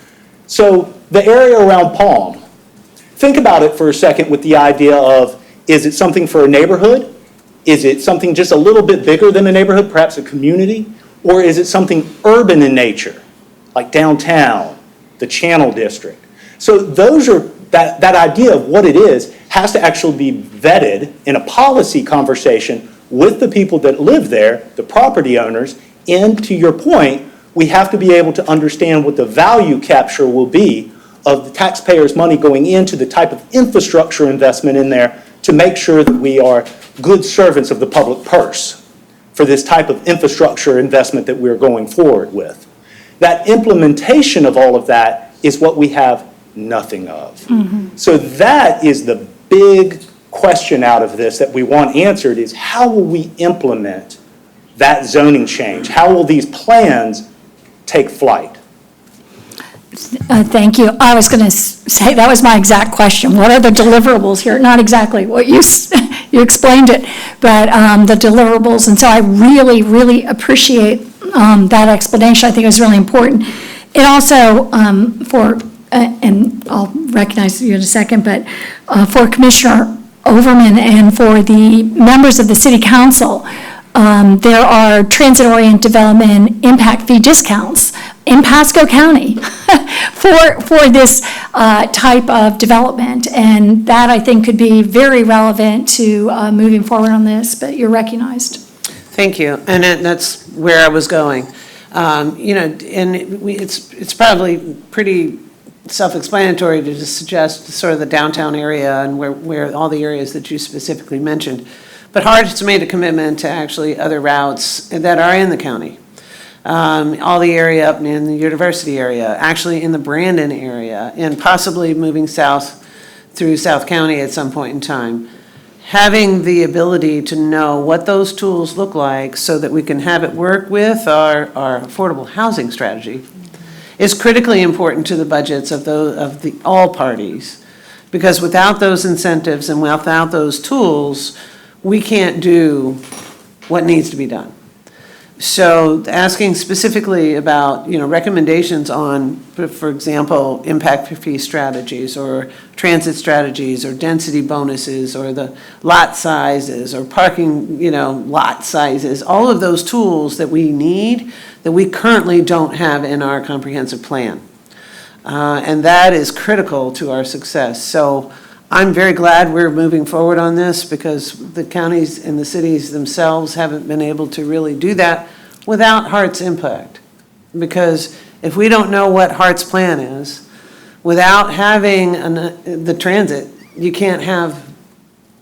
So the area around Palm, think about it for a second with the idea of, is it something for a neighborhood? Is it something just a little bit bigger than a neighborhood, perhaps a community? Or is it something urban in nature, like downtown, the Channel District? So those are, that idea of what it is has to actually be vetted in a policy conversation with the people that live there, the property owners, and to your point, we have to be able to understand what the value capture will be of the taxpayers' money going into the type of infrastructure investment in there to make sure that we are good servants of the public purse for this type of infrastructure investment that we're going forward with. That implementation of all of that is what we have nothing of. Mm-hmm. So that is the big question out of this that we want answered is how will we implement that zoning change? How will these plans take flight? Thank you. I was going to say that was my exact question. What are the deliverables here? Not exactly what you explained it, but the deliverables. And so I really, really appreciate that explanation. I think it was really important. It also, and I'll recognize you in a second, but for Commissioner Overman and for the members of the city council, there are transit-oriented development impact fee discounts in Pasco County for this type of development. And that, I think, could be very relevant to moving forward on this, but you're recognized. Thank you, and that's where I was going. You know, and it's probably pretty self-explanatory to just suggest sort of the downtown area and where all the areas that you specifically mentioned. But HART has made a commitment to actually other routes that are in the county. All the area up in the university area, actually in the Brandon area, and possibly moving south through South County at some point in time. Having the ability to know what those tools look like so that we can have it work with our affordable housing strategy is critically important to the budgets of all parties. Because without those incentives and without those tools, we can't do what needs to be done. So asking specifically about, you know, recommendations on, for example, impact fee strategies or transit strategies or density bonuses or the lot sizes or parking, you know, lot sizes, all of those tools that we need that we currently don't have in our comprehensive plan. And that is critical to our success. So I'm very glad we're moving forward on this because the counties and the cities themselves haven't been able to really do that without HART's impact. Because if we don't know what HART's plan is, without having the transit, you can't have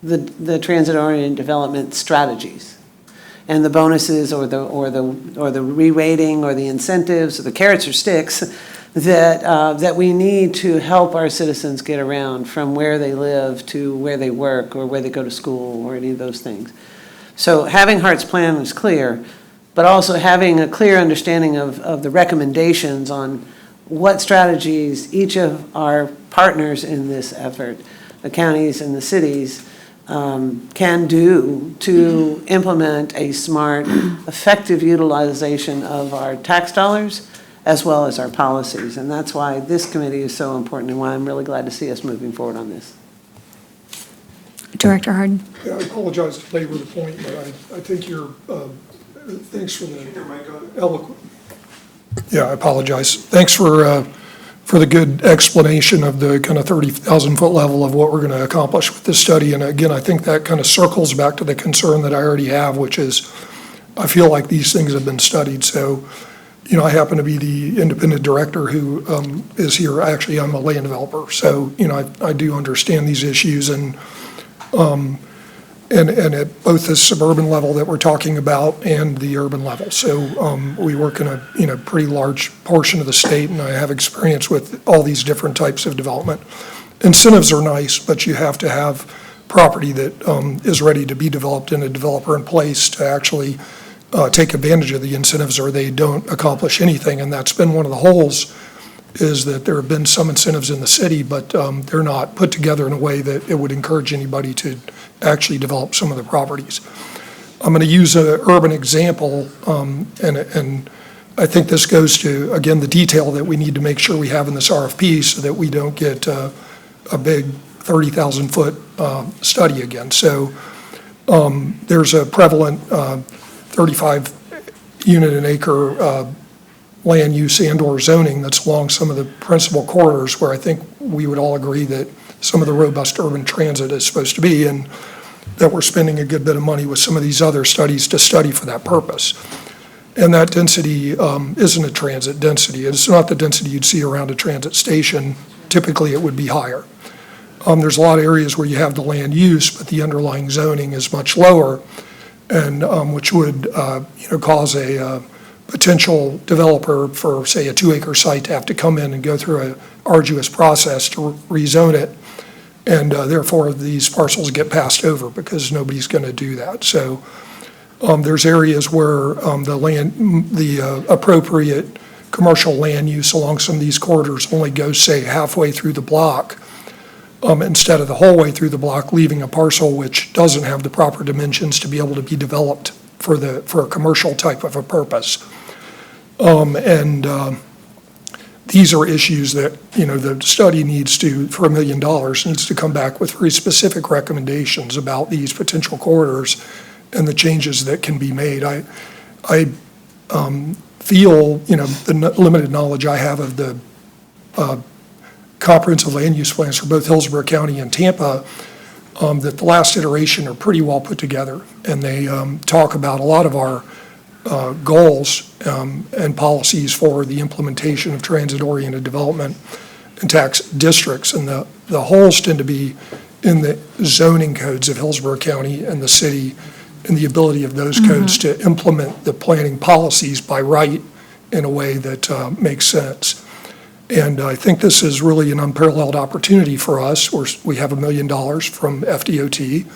the transit-oriented development strategies and the bonuses or the re-rating or the incentives or the carrots or sticks that we need to help our citizens get around from where they live to where they work or where they go to school or any of those things. So having HART's plan is clear, but also having a clear understanding of the recommendations on what strategies each of our partners in this effort, the counties and the cities, can do to implement a smart, effective utilization of our tax dollars as well as our policies. And that's why this committee is so important and why I'm really glad to see us moving forward on this. Director Harden. Yeah, I apologize to labor the point, but I think you're, thanks for the eloquent. Yeah, I apologize. Thanks for the good explanation of the kind of 30,000-foot level of what we're going to accomplish with this study. And again, I think that kind of circles back to the concern that I already have, which is I feel like these things have been studied. So, you know, I happen to be the independent director who is here. Actually, I'm a land developer. So, you know, I do understand these issues and at both the suburban level that we're talking about and the urban level. So we work in a pretty large portion of the state, and I have experience with all these different types of development. Incentives are nice, but you have to have property that is ready to be developed and a developer in place to actually take advantage of the incentives, or they don't accomplish anything. And that's been one of the holes, is that there have been some incentives in the city, but they're not put together in a way that it would encourage anybody to actually develop some of the properties. I'm going to use an urban example, and I think this goes to, again, the detail that we need to make sure we have in this RFP so that we don't get a big 30,000-foot study again. So there's a prevalent 35 unit an acre land use and/or zoning that's along some of the principal corridors where I think we would all agree that some of the robust urban transit is supposed to be, and that we're spending a good bit of money with some of these other studies to study for that purpose. And that density isn't a transit density. It's not the density you'd see around a transit station. Typically, it would be higher. There's a lot of areas where you have the land use, but the underlying zoning is much lower, and which would cause a potential developer for, say, a 2-acre site to have to come in and go through an arduous process to rezone it, and therefore these parcels get passed over because nobody's going to do that. So there's areas where the appropriate commercial land use along some of these corridors only goes, say, halfway through the block, instead of the whole way through the block, leaving a parcel which doesn't have the proper dimensions to be able to be developed for a commercial type of a purpose. these are issues that, the study needs to, for $1 million, needs to come back with very specific recommendations about these potential corridors and the changes that can be made. I feel, the limited knowledge I have of the comprehensive land use plans for both Hillsborough County and Tampa, that the last iteration are pretty well put together. And they talk about a lot of our goals and policies for the implementation of transit-oriented development and tax districts. And the holes tend to be in the zoning codes of Hillsborough County and the city, and the ability of those codes to implement the planning policies by right in a way that makes sense. And I think this is really an unparalleled opportunity for us. We have $1 million from FDOT,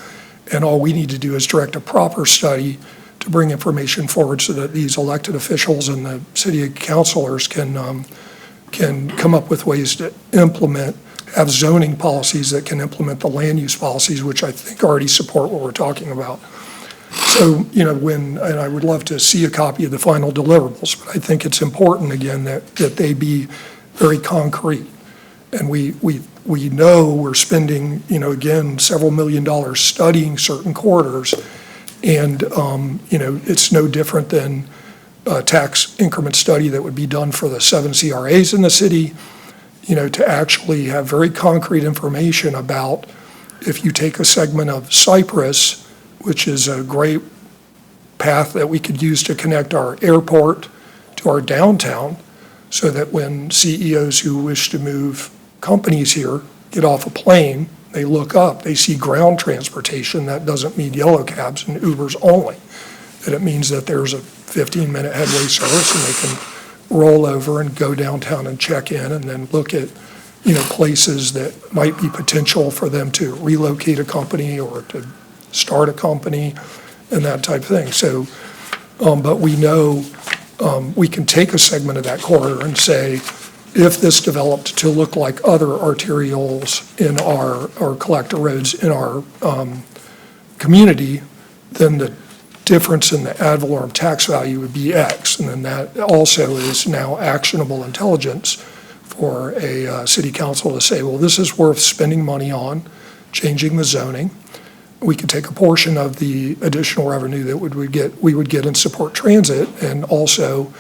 and all we need to do is direct a proper study to bring information forward so that these elected officials and the city councilors can come up with ways to have zoning policies that can implement the land use policies, which I think already support what we're talking about. So, and I would love to see a copy of the final deliverables, but I think it's important, again, that they be very concrete. And we know we're spending, again, several $1 million studying certain corridors. And, it's no different than a tax increment study that would be done for the 7 CRAs in the city, to actually have very concrete information about if you take a segment of Cypress, which is a great path that we could use to connect our airport to our downtown, so that when CEOs who wish to move companies here get off a plane, they look up, they see ground transportation. That doesn't mean yellow cabs and Ubers only. That it means that there's a 15-minute headway service and they can roll over and go downtown and check in and then look at, places that might be potential for them to relocate a company or to start a company and that type of thing. So, but we know we can take a segment of that corridor and say, if this developed to look like other arterials in or collector roads in our community, then the difference in the ad valorem tax value would be X. And then that also is now actionable intelligence for a city council to say, well, this is worth spending money on, changing the zoning. We could take a portion of the additional revenue that we would get in support transit, and also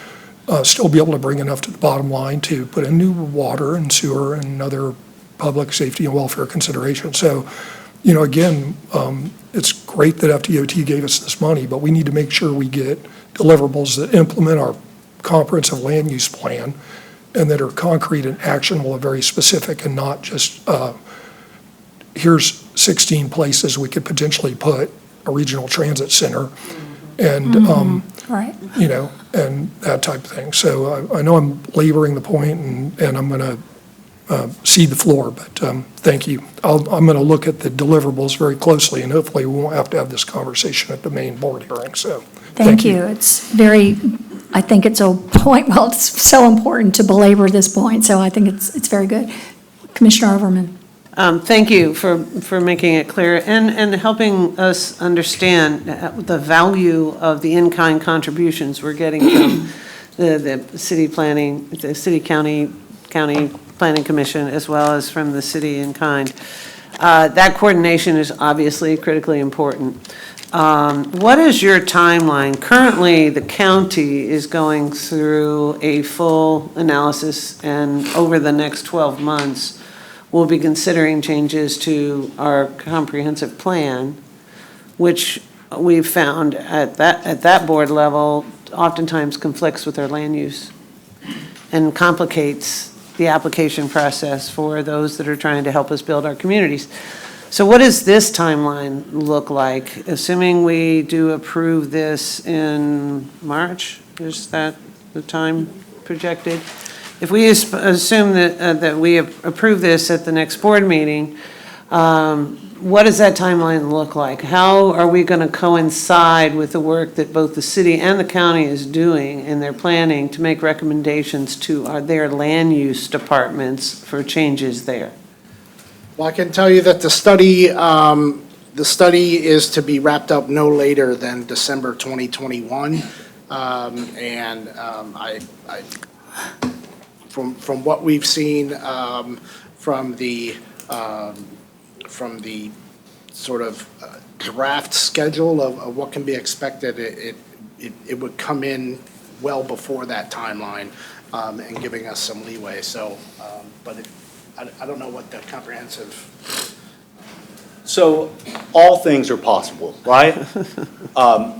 still be able to bring enough to the bottom line to put in new water and sewer and other public safety and welfare considerations. So, again, it's great that FDOT gave us this money, but we need to make sure we get deliverables that implement our comprehensive land use plan and that are concrete and actionable and very specific, and not just here's 16 places we could potentially put a regional transit center and, Right. and that type of thing. So I know I'm laboring the point and I'm going to cede the floor, but thank you. I'm going to look at the deliverables very closely, and hopefully we won't have to have this conversation at the main board hearing. So Thank you. I think it's a point, well, it's so important to belabor this point, so I think it's very good. Commissioner Overman. Thank you for making it clear and helping us understand the value of the in-kind contributions we're getting from the city planning, the city county planning commission, as well as from the city in kind. That coordination is obviously critically important. What is your timeline? Currently, the county is going through a full analysis, and over the next 12 months, we'll be considering changes to our comprehensive plan, which we've found at that board level oftentimes conflicts with our land use and complicates the application process for those that are trying to help us build our communities. So what does this timeline look like? Assuming we do approve this in March, is that the time projected? If we assume that we approve this at the next board meeting, what does that timeline look like? How are we going to coincide with the work that both the city and the county is doing in their planning to make recommendations to their land use departments for changes there? Well, I can tell you that the study is to be wrapped up no later than December 2021. from what we've seen from the sort of draft schedule of what can be expected, it would come in well before that timeline and giving us some leeway. So, I don't know what the comprehensive. So all things are possible, right?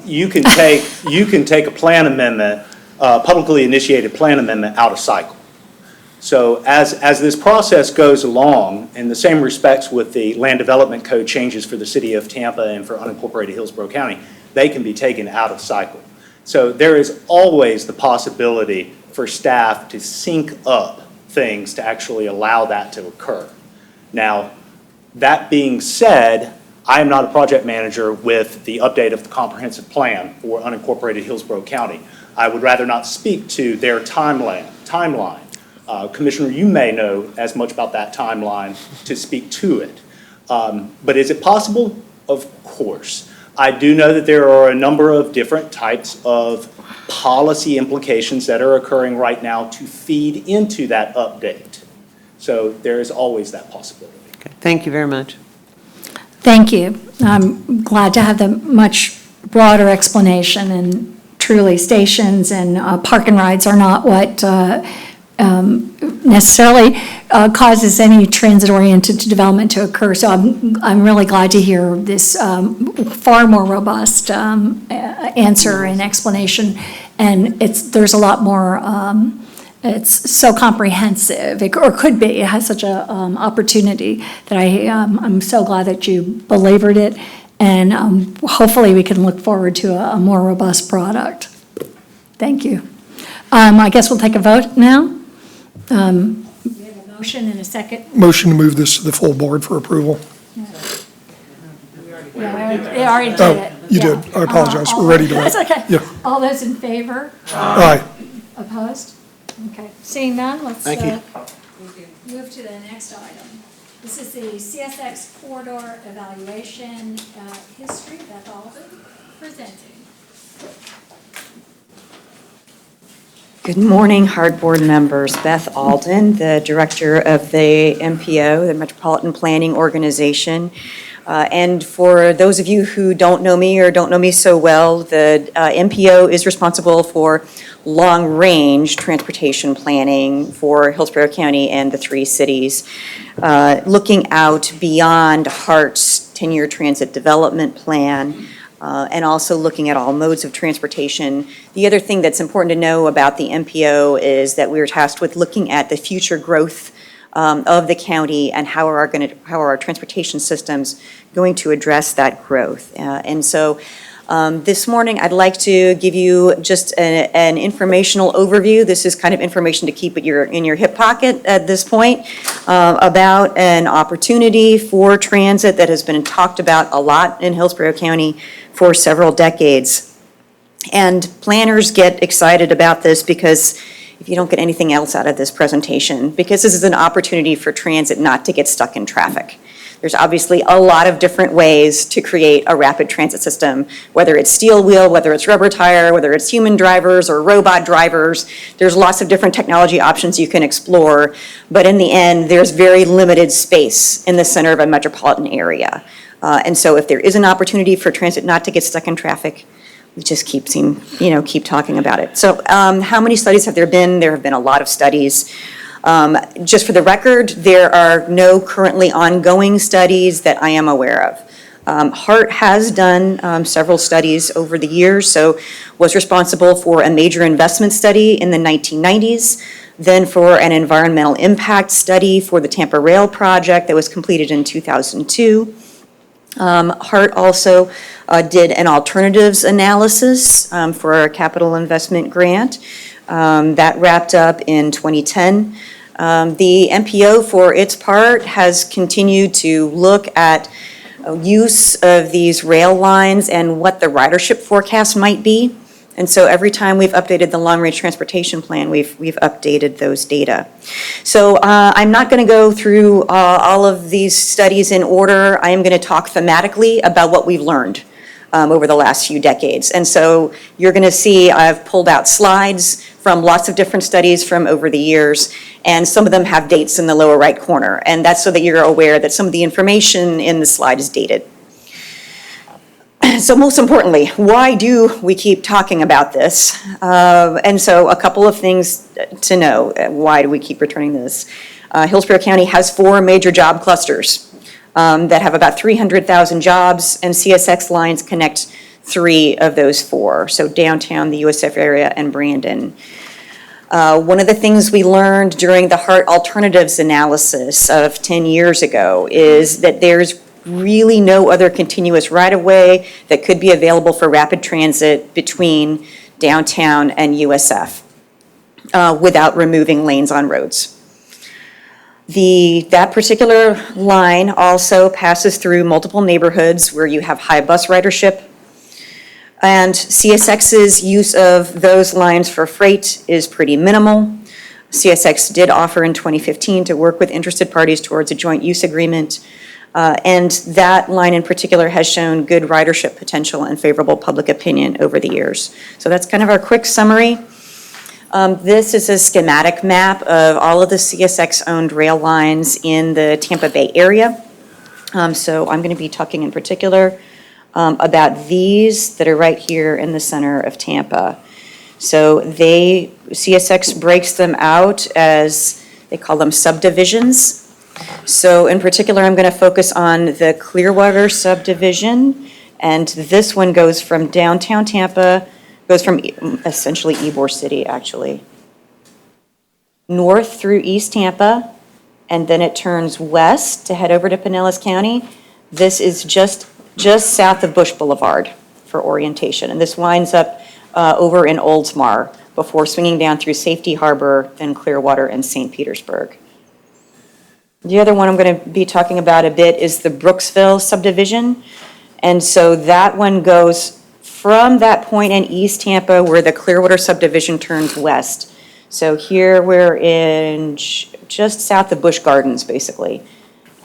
You can take a plan amendment, publicly initiated plan amendment out of cycle. So as this process goes along, in the same respects with the land development code changes for the city of Tampa and for unincorporated Hillsborough County, they can be taken out of cycle. So there is always the possibility for staff to sync up things to actually allow that to occur. Now, that being said, I am not a project manager with the update of the comprehensive plan for unincorporated Hillsborough County. I would rather not speak to their timeline. Commissioner, you may know as much about that timeline to speak to it. But is it possible? Of course. I do know that there are a number of different types of policy implications that are occurring right now to feed into that update. So there is always that possibility. Okay, thank you very much. Thank you. I'm glad to have the much broader explanation, and truly stations and park and rides are not what necessarily causes any transit-oriented development to occur. So I'm really glad to hear this far more robust answer and explanation. And there's a lot more, it's so comprehensive, or could be. It has such a opportunity that I'm so glad that you belabored it. And hopefully we can look forward to a more robust product. Thank you. I guess we'll take a vote now. We have a motion and a second. Motion to move this to the full board for approval. Yeah, they already did it. You did. I apologize. We're ready to vote. That's okay. Yeah. All those in favor? Aye. Opposed? Okay. Seeing none, let's Thank you. move to the next item. This is the CSX corridor evaluation history. Beth Alden presenting. Good morning, HART board members. Beth Alden, the director of the MPO, the Metropolitan Planning Organization. And for those of you who don't know me or don't know me so well, the MPO is responsible for long-range transportation planning for Hillsborough County and the 3 cities, looking out beyond HART's 10-year transit development plan, and also looking at all modes of transportation. The other thing that's important to know about the MPO is that we are tasked with looking at the future growth of the county and how are our transportation systems going to address that growth. And so this morning, I'd like to give you just an informational overview. This is kind of information to keep in your hip pocket at this point, about an opportunity for transit that has been talked about a lot in Hillsborough County for several decades. And planners get excited about this because if you don't get anything else out of this presentation, because this is an opportunity for transit not to get stuck in traffic. There's obviously a lot of different ways to create a rapid transit system, whether it's steel wheel, whether it's rubber tire, whether it's human drivers or robot drivers. There's lots of different technology options you can explore, but in the end, there's very limited space in the center of a metropolitan area. And so if there is an opportunity for transit not to get stuck in traffic, we just keep talking about it. So how many studies have there been? There have been a lot of studies. Just for the record, there are no currently ongoing studies that I am aware of. HART has done several studies over the years, so was responsible for a major investment study in the 1990s, then for an environmental impact study for the Tampa Rail project that was completed in 2002. HART also did an alternatives analysis for a capital investment grant. That wrapped up in 2010. The MPO, for its part, has continued to look at use of these rail lines and what the ridership forecast might be. And so every time we've updated the long-range transportation plan, we've updated those data. So I'm not going to go through all of these studies in order. I am going to talk thematically about what we've learned over the last few decades. And so you're going to see I've pulled out slides from lots of different studies from over the years, and some of them have dates in the lower right corner. And that's so that you're aware that some of the information in the slide is dated. So most importantly, why do we keep talking about this? And so a couple of things to know. Why do we keep returning this? Hillsborough County has 4 major job clusters that have about 300,000 jobs, and CSX lines connect 3 of those 4. So downtown, the USF area, and Brandon. One of the things we learned during the HART alternatives analysis of 10 years ago is that there's really no other continuous right-of-way that could be available for rapid transit between downtown and USF without removing lanes on roads. That particular line also passes through multiple neighborhoods where you have high bus ridership, and CSX's use of those lines for freight is pretty minimal. CSX did offer in 2015 to work with interested parties towards a joint use agreement. And that line in particular has shown good ridership potential and favorable public opinion over the years. So that's kind of our quick summary. This is a schematic map of all of the CSX-owned rail lines in the Tampa Bay area. So I'm going to be talking in particular about these that are right here in the center of Tampa. So CSX breaks them out as, they call them subdivisions. So in particular, I'm going to focus on the Clearwater subdivision, and this one goes from downtown Tampa, goes from essentially Ybor City, actually, north through East Tampa, and then it turns west to head over to Pinellas County. This is just south of Bush Boulevard for orientation, and this winds up over in Oldsmar before swinging down through Safety Harbor, then Clearwater and St. Petersburg. The other one I'm going to be talking about a bit is the Brooksville subdivision. And so that one goes from that point in East Tampa where the Clearwater subdivision turns west. So here we're in just south of Busch Gardens, basically.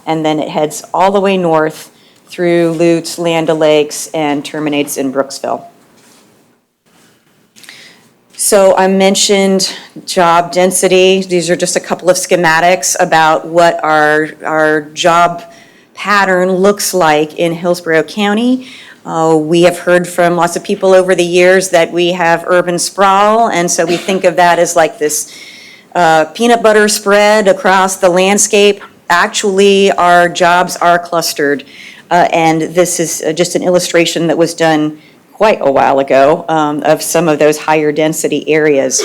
And then it heads all the way north through Lutz, Land O'Lakes, and terminates in Brooksville. So I mentioned job density. These are just a couple of schematics about what our job pattern looks like in Hillsborough County. We have heard from lots of people over the years that we have urban sprawl, and so we think of that as like this peanut butter spread across the landscape. Actually, our jobs are clustered, and this is just an illustration that was done quite a while ago of some of those higher density areas.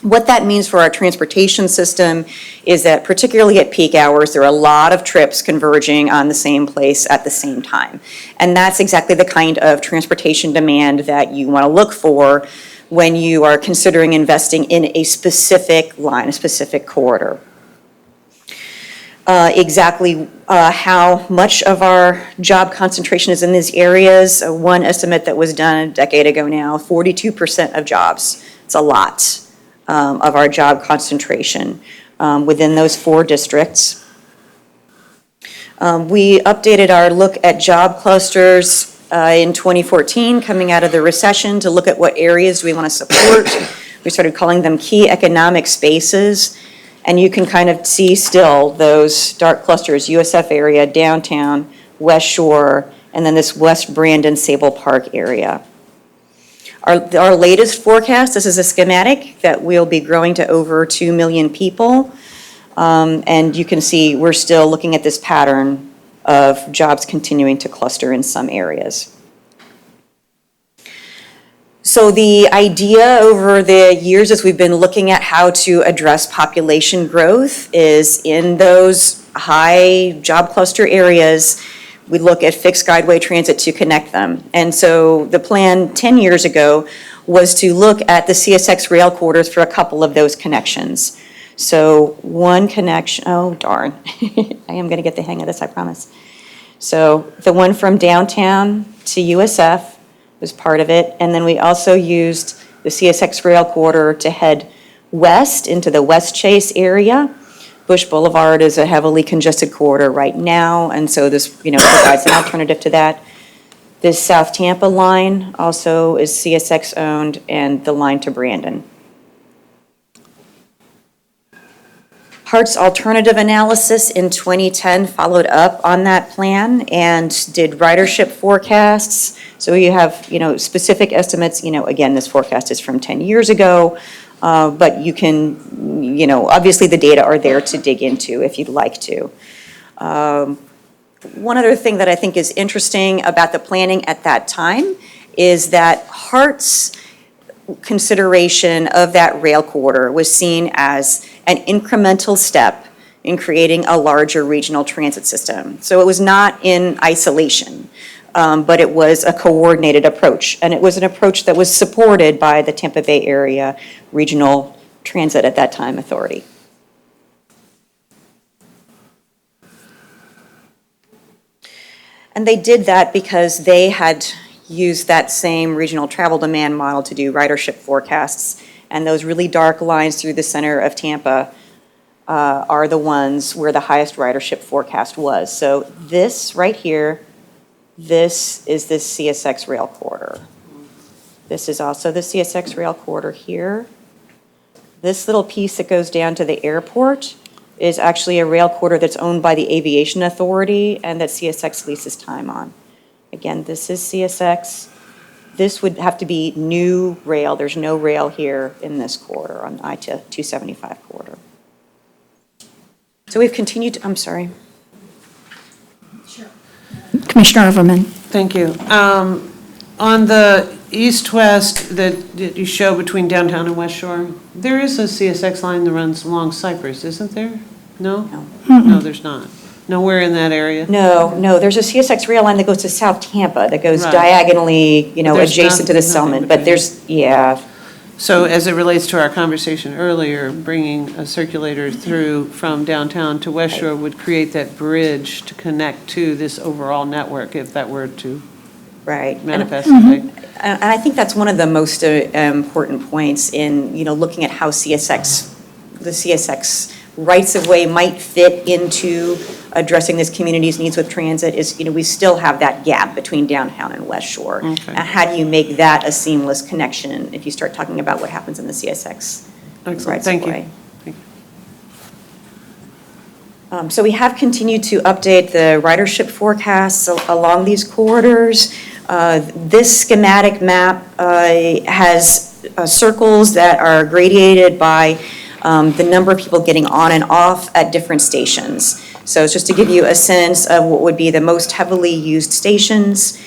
What that means for our transportation system is that particularly at peak hours, there are a lot of trips converging on the same place at the same time. And that's exactly the kind of transportation demand that you want to look for when you are considering investing in a specific line, a specific corridor. Exactly how much of our job concentration is in these areas. One estimate that was done a decade ago now, 42% of jobs. It's a lot of our job concentration within those 4 districts. We updated our look at job clusters in 2014, coming out of the recession, to look at what areas we want to support. We started calling them key economic spaces. And you can kind of see still those dark clusters, USF area, downtown, West Shore, and then this West Brandon Sable Park area. Our latest forecast, this is a schematic, that we'll be growing to over 2 million people. And you can see we're still looking at this pattern of jobs continuing to cluster in some areas. So the idea over the years as we've been looking at how to address population growth is in those high job cluster areas, we look at fixed guideway transit to connect them. And so the plan 10 years ago was to look at the CSX rail corridors for a couple of those connections. So one connection, oh darn, I am going to get the hang of this, I promise. So the one from downtown to USF was part of it. And then we also used the CSX rail corridor to head west into the West Chase area. Bush Boulevard is a heavily congested corridor right now, and so this, provides an alternative to that. This South Tampa line also is CSX owned, and the line to Brandon. HART's alternative analysis in 2010 followed up on that plan and did ridership forecasts. So you have, specific estimates, again, this forecast is from 10 years ago, but you can, obviously the data are there to dig into if you'd like to. One other thing that I think is interesting about the planning at that time is that HART's consideration of that rail corridor was seen as an incremental step in creating a larger regional transit system. So it was not in isolation, but it was a coordinated approach. And it was an approach that was supported by the Tampa Bay Area Regional Transit at that time authority. And they did that because they had used that same regional travel demand model to do ridership forecasts. And those really dark lines through the center of Tampa are the ones where the highest ridership forecast was. So this right here, this is the CSX rail corridor. This is also the CSX rail corridor here. This little piece that goes down to the airport is actually a rail corridor that's owned by the Aviation Authority and that CSX leases time on. Again, this is CSX. This would have to be new rail. There's no rail here in this corridor on the I-275 corridor. So we've continued to, I'm sorry. Commissioner Overman. Thank you. On the east-west that you show between downtown and West Shore, there is a CSX line that runs along Cypress, isn't there? No? No, there's not. Nowhere in that area? No, there's a CSX rail line that goes to South Tampa that goes Right. diagonally, There's adjacent to the nothing Selman, but between. So as it relates to our conversation earlier, bringing a circulator through from downtown to West Shore would create that bridge to connect to this overall network if that were to right. manifest. Okay. And I think that's one of the most important points in, looking at how the CSX rights-of-way might fit into addressing this community's needs with transit is, we still have that gap between downtown and West Shore. Okay. And how do you make that a seamless connection if you start talking about what happens in the CSX Excellent, thank you. rights-of-way? So we have continued to update the ridership forecasts along these corridors. This schematic map has circles that are gradiated by the number of people getting on and off at different stations. So it's just to give you a sense of what would be the most heavily used stations.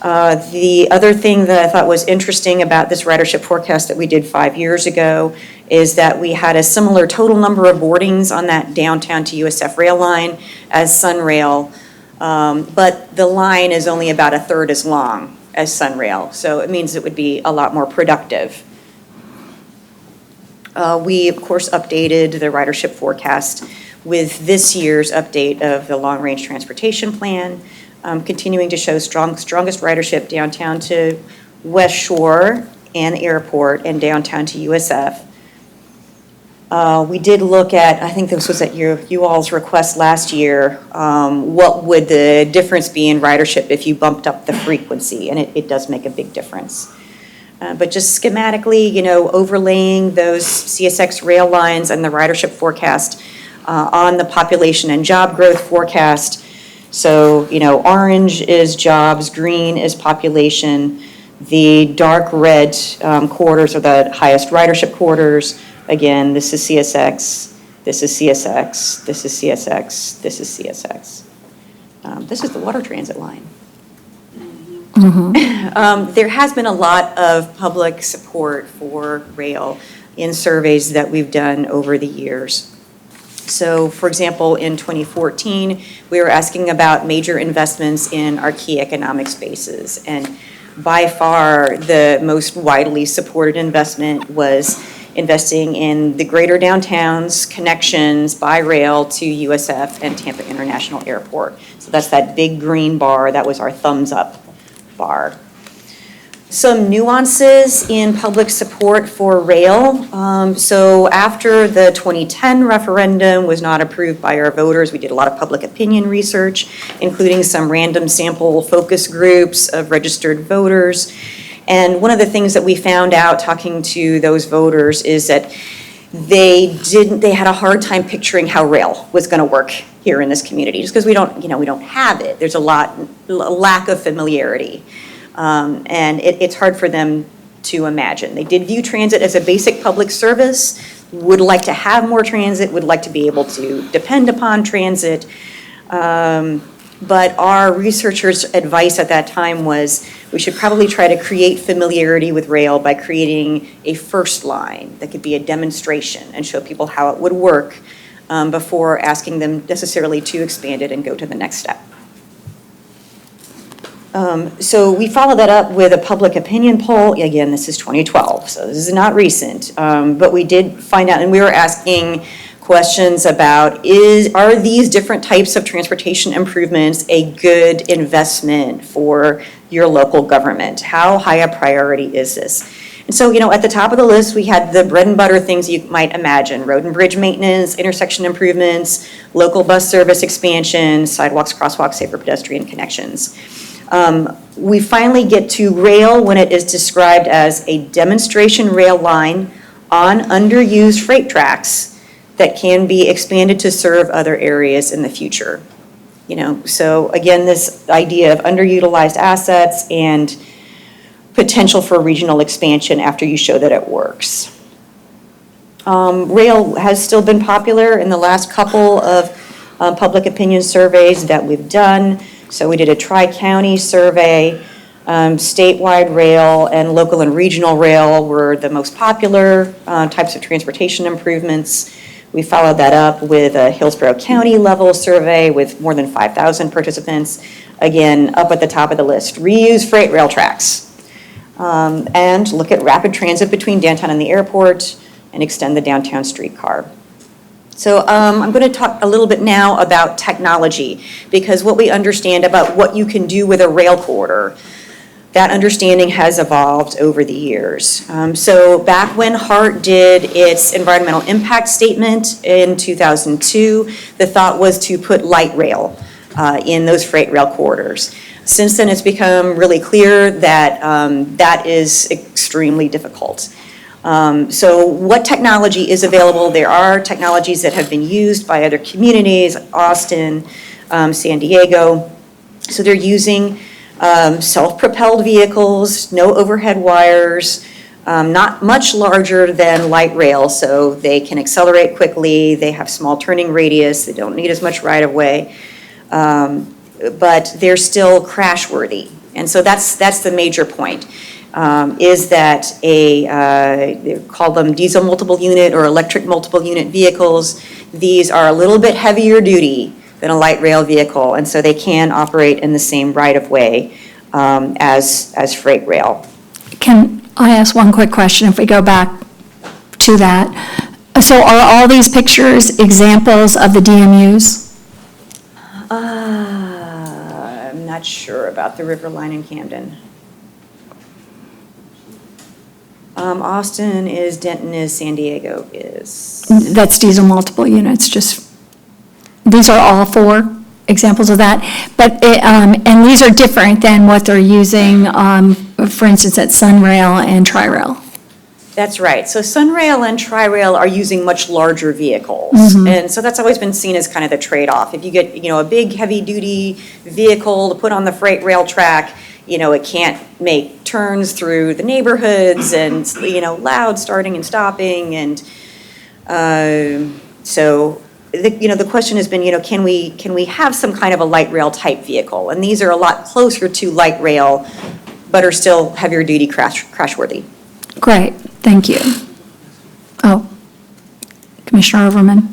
The other thing that I thought was interesting about this ridership forecast that we did 5 years ago is that we had a similar total number of boardings on that downtown to USF rail line as Sunrail, but the line is only about a third as long as Sunrail, so it means it would be a lot more productive. We, of course, updated the ridership forecast with this year's update of the long-range transportation plan, continuing to show strongest ridership downtown to West Shore and the airport and downtown to USF. We did look at, I think this was at you all's request last year, what would the difference be in ridership if you bumped up the frequency, and it does make a big difference. But just schematically, overlaying those CSX rail lines and the ridership forecast on the population and job growth forecast. So, orange is jobs, green is population. The dark red corridors are the highest ridership corridors. Again, this is CSX, this is CSX, this is CSX, this is CSX. This is the water transit line. There has been a lot of public support for rail in surveys that we've done over the years. So, for example, in 2014, we were asking about major investments in our key economic spaces. And by far, the most widely supported investment was investing in the greater downtown's connections by rail to USF and Tampa International Airport. So that's that big green bar. That was our thumbs up bar. Some nuances in public support for rail. So after the 2010 referendum was not approved by our voters, we did a lot of public opinion research, including some random sample focus groups of registered voters. And one of the things that we found out talking to those voters is that they had a hard time picturing how rail was going to work here in this community, just because we don't have it. There's a lack of familiarity. And it's hard for them to imagine. They did view transit as a basic public service, would like to have more transit, would like to be able to depend upon transit. But our researchers' advice at that time was we should probably try to create familiarity with rail by creating a first line that could be a demonstration and show people how it would work before asking them necessarily to expand it and go to the next step. So we followed that up with a public opinion poll. Again, this is 2012, so this is not recent. But we did find out, and we were asking questions about, are these different types of transportation improvements a good investment for your local government? How high a priority is this? And so, at the top of the list, we had the bread and butter things you might imagine: road and bridge maintenance, intersection improvements, local bus service expansion, sidewalks, crosswalks, safer pedestrian connections. We finally get to rail when it is described as a demonstration rail line on underused freight tracks that can be expanded to serve other areas in the future. So again, this idea of underutilized assets and potential for regional expansion after you show that it works. Rail has still been popular in the last couple of public opinion surveys that we've done. So we did a tri-county survey. Statewide rail and local and regional rail were the most popular types of transportation improvements. We followed that up with a Hillsborough County level survey with more than 5,000 participants. Again, up at the top of the list, reuse freight rail tracks. And look at rapid transit between downtown and the airport and extend the downtown streetcar. So I'm going to talk a little bit now about technology, because what we understand about what you can do with a rail corridor, that understanding has evolved over the years. So back when HART did its environmental impact statement in 2002, the thought was to put light rail in those freight rail corridors. Since then, it's become really clear that that is extremely difficult. So what technology is available? There are technologies that have been used by other communities, Austin, San Diego. So they're using self-propelled vehicles, no overhead wires, not much larger than light rail, so they can accelerate quickly, they have small turning radius, they don't need as much right-of-way, but they're still crash-worthy. And so that's the major point, is that they call them diesel multiple unit or electric multiple unit vehicles. These are a little bit heavier duty than a light rail vehicle, and so they can operate in the same right-of-way as freight rail. Can I ask one quick question if we go back to that? So are all these pictures examples of the DMUs? I'm not sure about the River Line in Camden. Austin is, Denton is, San Diego is. That's diesel multiple units, these are all four examples of that, but, and these are different than what they're using, for instance, at Sunrail and Tri-Rail. That's right. So Sunrail and Tri-Rail are using much larger vehicles. And so that's always been seen as kind of the trade-off. If you get, a big heavy-duty vehicle to put on the freight rail track, it can't make turns through the neighborhoods and, loud starting and stopping. And so the question has been, can we have some kind of a light rail type vehicle? And these are a lot closer to light rail, but are still heavier duty crash-worthy. Great, thank you. Oh, Commissioner Overman.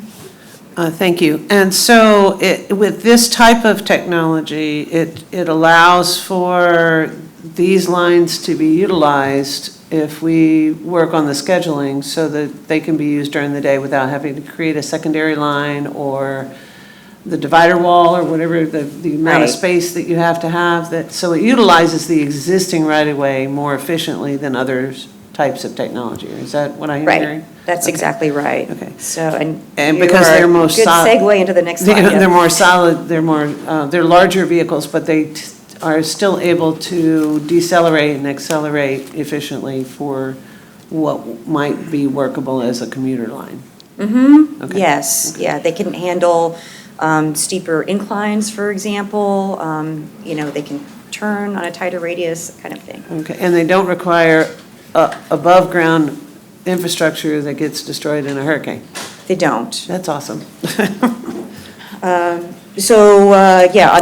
Thank you. And so with this type of technology, it allows for these lines to be utilized if we work on the scheduling so that they can be used during the day without having to create a secondary line or the divider wall or whatever the amount of space that you have to have. So it utilizes the existing right-of-way more efficiently than other types of technology. Is that what I'm hearing? Right. That's exactly right. Okay. So, And because they're more solid. Good segue into the next slide. They're more solid, they're larger vehicles, but they are still able to decelerate and accelerate efficiently for what might be workable as a commuter line. Okay. Yes, yeah, they can handle steeper inclines, for example. They can turn on a tighter radius, that kind of thing. Okay, and they don't require above-ground infrastructure that gets destroyed in a hurricane. They don't. That's awesome. On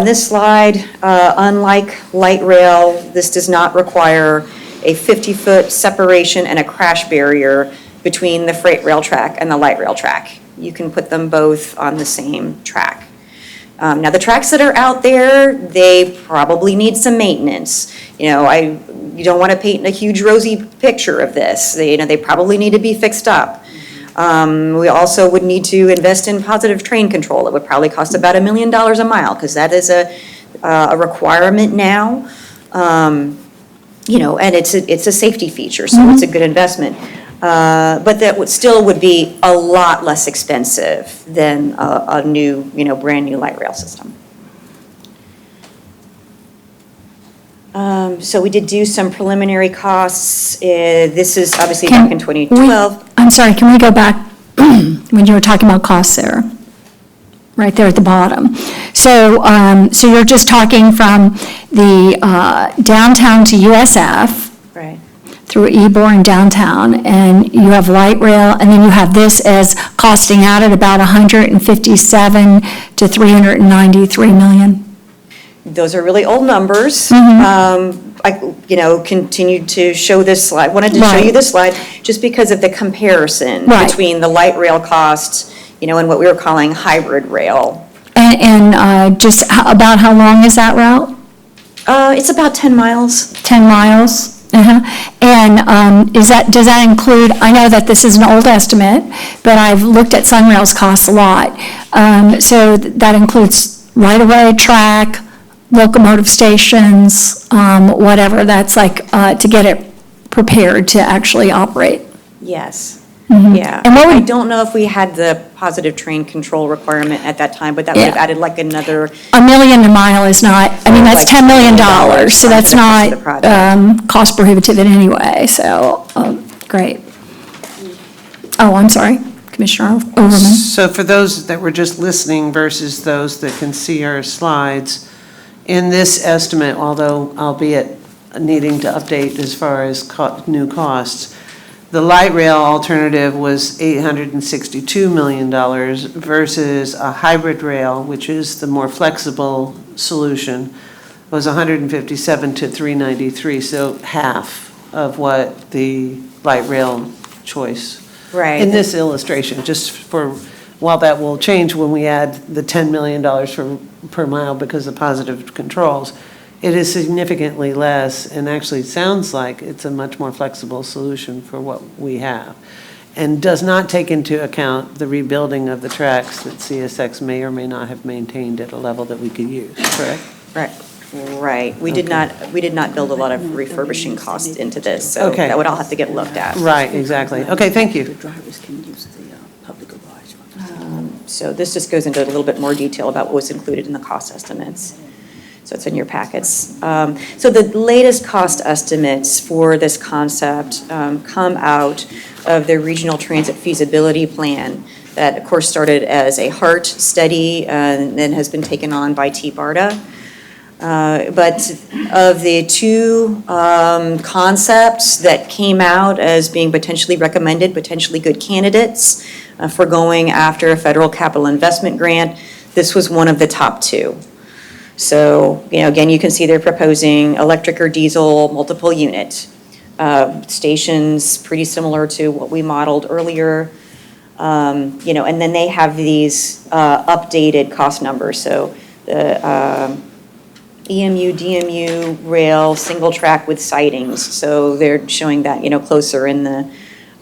this slide, unlike light rail, this does not require a 50-foot separation and a crash barrier between the freight rail track and the light rail track. You can put them both on the same track. Now, the tracks that are out there, they probably need some maintenance. You don't want to paint a huge rosy picture of this. They probably need to be fixed up. We also would need to invest in positive train control. It would probably cost about $1 million a mile, because that is a requirement now. And it's a safety feature, so it's a good investment. But that would be a lot less expensive than a new, brand new light rail system. So we did do some preliminary costs. This is obviously back in 2012. I'm sorry, can we go back when you were talking about costs there? Right there at the bottom. So you're just talking from the downtown to USF. Right. Through Ybor and downtown, and you have light rail, and then you have this as costing out at about 157 to 393 million. Those are really old numbers. I continued to show this slide, wanted to show you this slide, just because of the comparison between the light rail costs, and what we were calling hybrid rail. And just about how long is that route? It's about 10 miles. 10 miles? And does that include, I know that this is an old estimate, but I've looked at Sunrail's costs a lot. So that includes right-of-way, track, locomotive stations, whatever, that's like to get it prepared to actually operate. Yes. Yeah. And I don't know if we had the positive train control requirement at that time, but that would have added like another. $1 million a mile is not, that's $10 million, so that's not cost prohibitive in any way, so, great. Oh, I'm sorry, Commissioner Overman. So for those that were just listening versus those that can see our slides, in this estimate, although albeit needing to update as far as new costs, the light rail alternative was $862 million versus a hybrid rail, which is the more flexible solution, was 157 to 393, so half of what the light rail choice. Right. In this illustration, just for, while that will change when we add the $10 million per mile because of positive controls, it is significantly less, and actually sounds like it's a much more flexible solution for what we have, and does not take into account the rebuilding of the tracks that CSX may or may not have maintained at a level that we could use, correct? Right. We did not build a lot of refurbishing costs into this, so that would all have to get looked at. Right, exactly. Okay, thank you. So this just goes into a little bit more detail about what was included in the cost estimates. So it's in your packets. So the latest cost estimates for this concept come out of the Regional Transit Feasibility Plan that, of course, started as a HART study and then has been taken on by TBARTA. But of the two concepts that came out as being potentially recommended, potentially good candidates for going after a federal capital investment grant, this was one of the top two. So, again, you can see they're proposing electric or diesel multiple unit stations, pretty similar to what we modeled earlier. And then they have these updated cost numbers. So the EMU, DMU rail, single track with sidings. So they're showing that, closer in the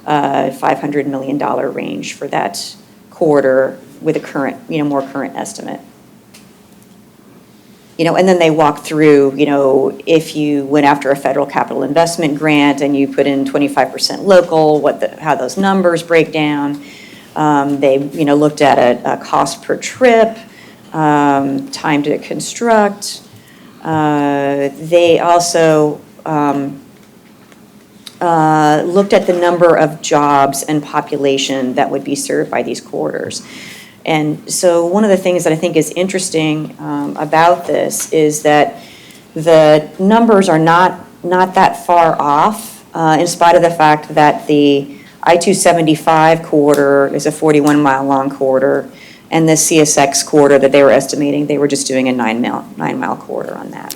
$500 million range for that corridor with a current, more current estimate. And then they walk through, if you went after a federal capital investment grant and you put in 25% local, how those numbers break down. They, looked at a cost per trip, time to construct. They also looked at the number of jobs and population that would be served by these corridors. And so one of the things that I think is interesting about this is that the numbers are not that far off, in spite of the fact that the I-275 corridor is a 41-mile-long corridor, and the CSX corridor that they were estimating, they were just doing a 9-mile corridor on that.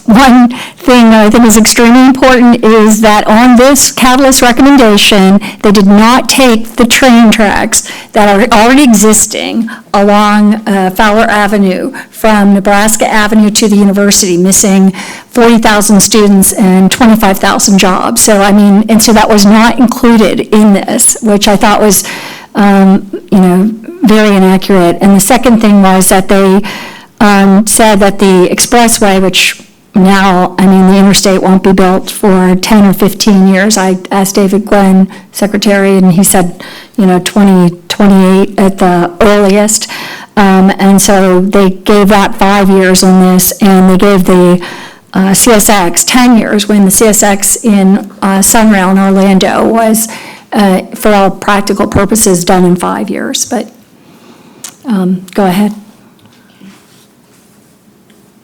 One thing that I think is extremely important is that on this catalyst recommendation, they did not take the train tracks that are already existing along Fowler Avenue from Nebraska Avenue to the university, missing 40,000 students and 25,000 jobs. So, and so that was not included in this, which I thought was, very inaccurate. And the second thing was that they said that the expressway, which now, the interstate won't be built for 10 or 15 years. I asked David Glenn, secretary, and he said, 2028 at the earliest. And so they gave that 5 years in this, and they gave the CSX 10 years, when the CSX in Sunrail in Orlando was, for all practical purposes, done in 5 years. But go ahead.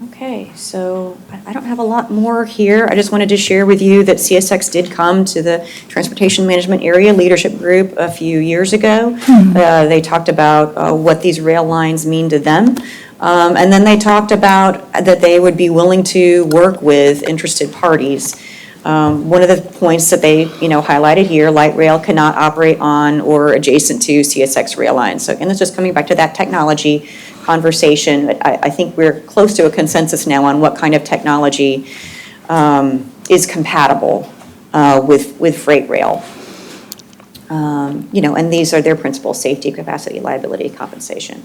Okay, so I don't have a lot more here. I just wanted to share with you that CSX did come to the Transportation Management Area Leadership Group a few years ago. They talked about what these rail lines mean to them. And then they talked about that they would be willing to work with interested parties. One of the points that they, highlighted here, light rail cannot operate on or adjacent to CSX rail lines. So again, it's just coming back to that technology conversation. I think we're close to a consensus now on what kind of technology is compatible with freight rail. And these are their principles: safety, capacity, liability, compensation.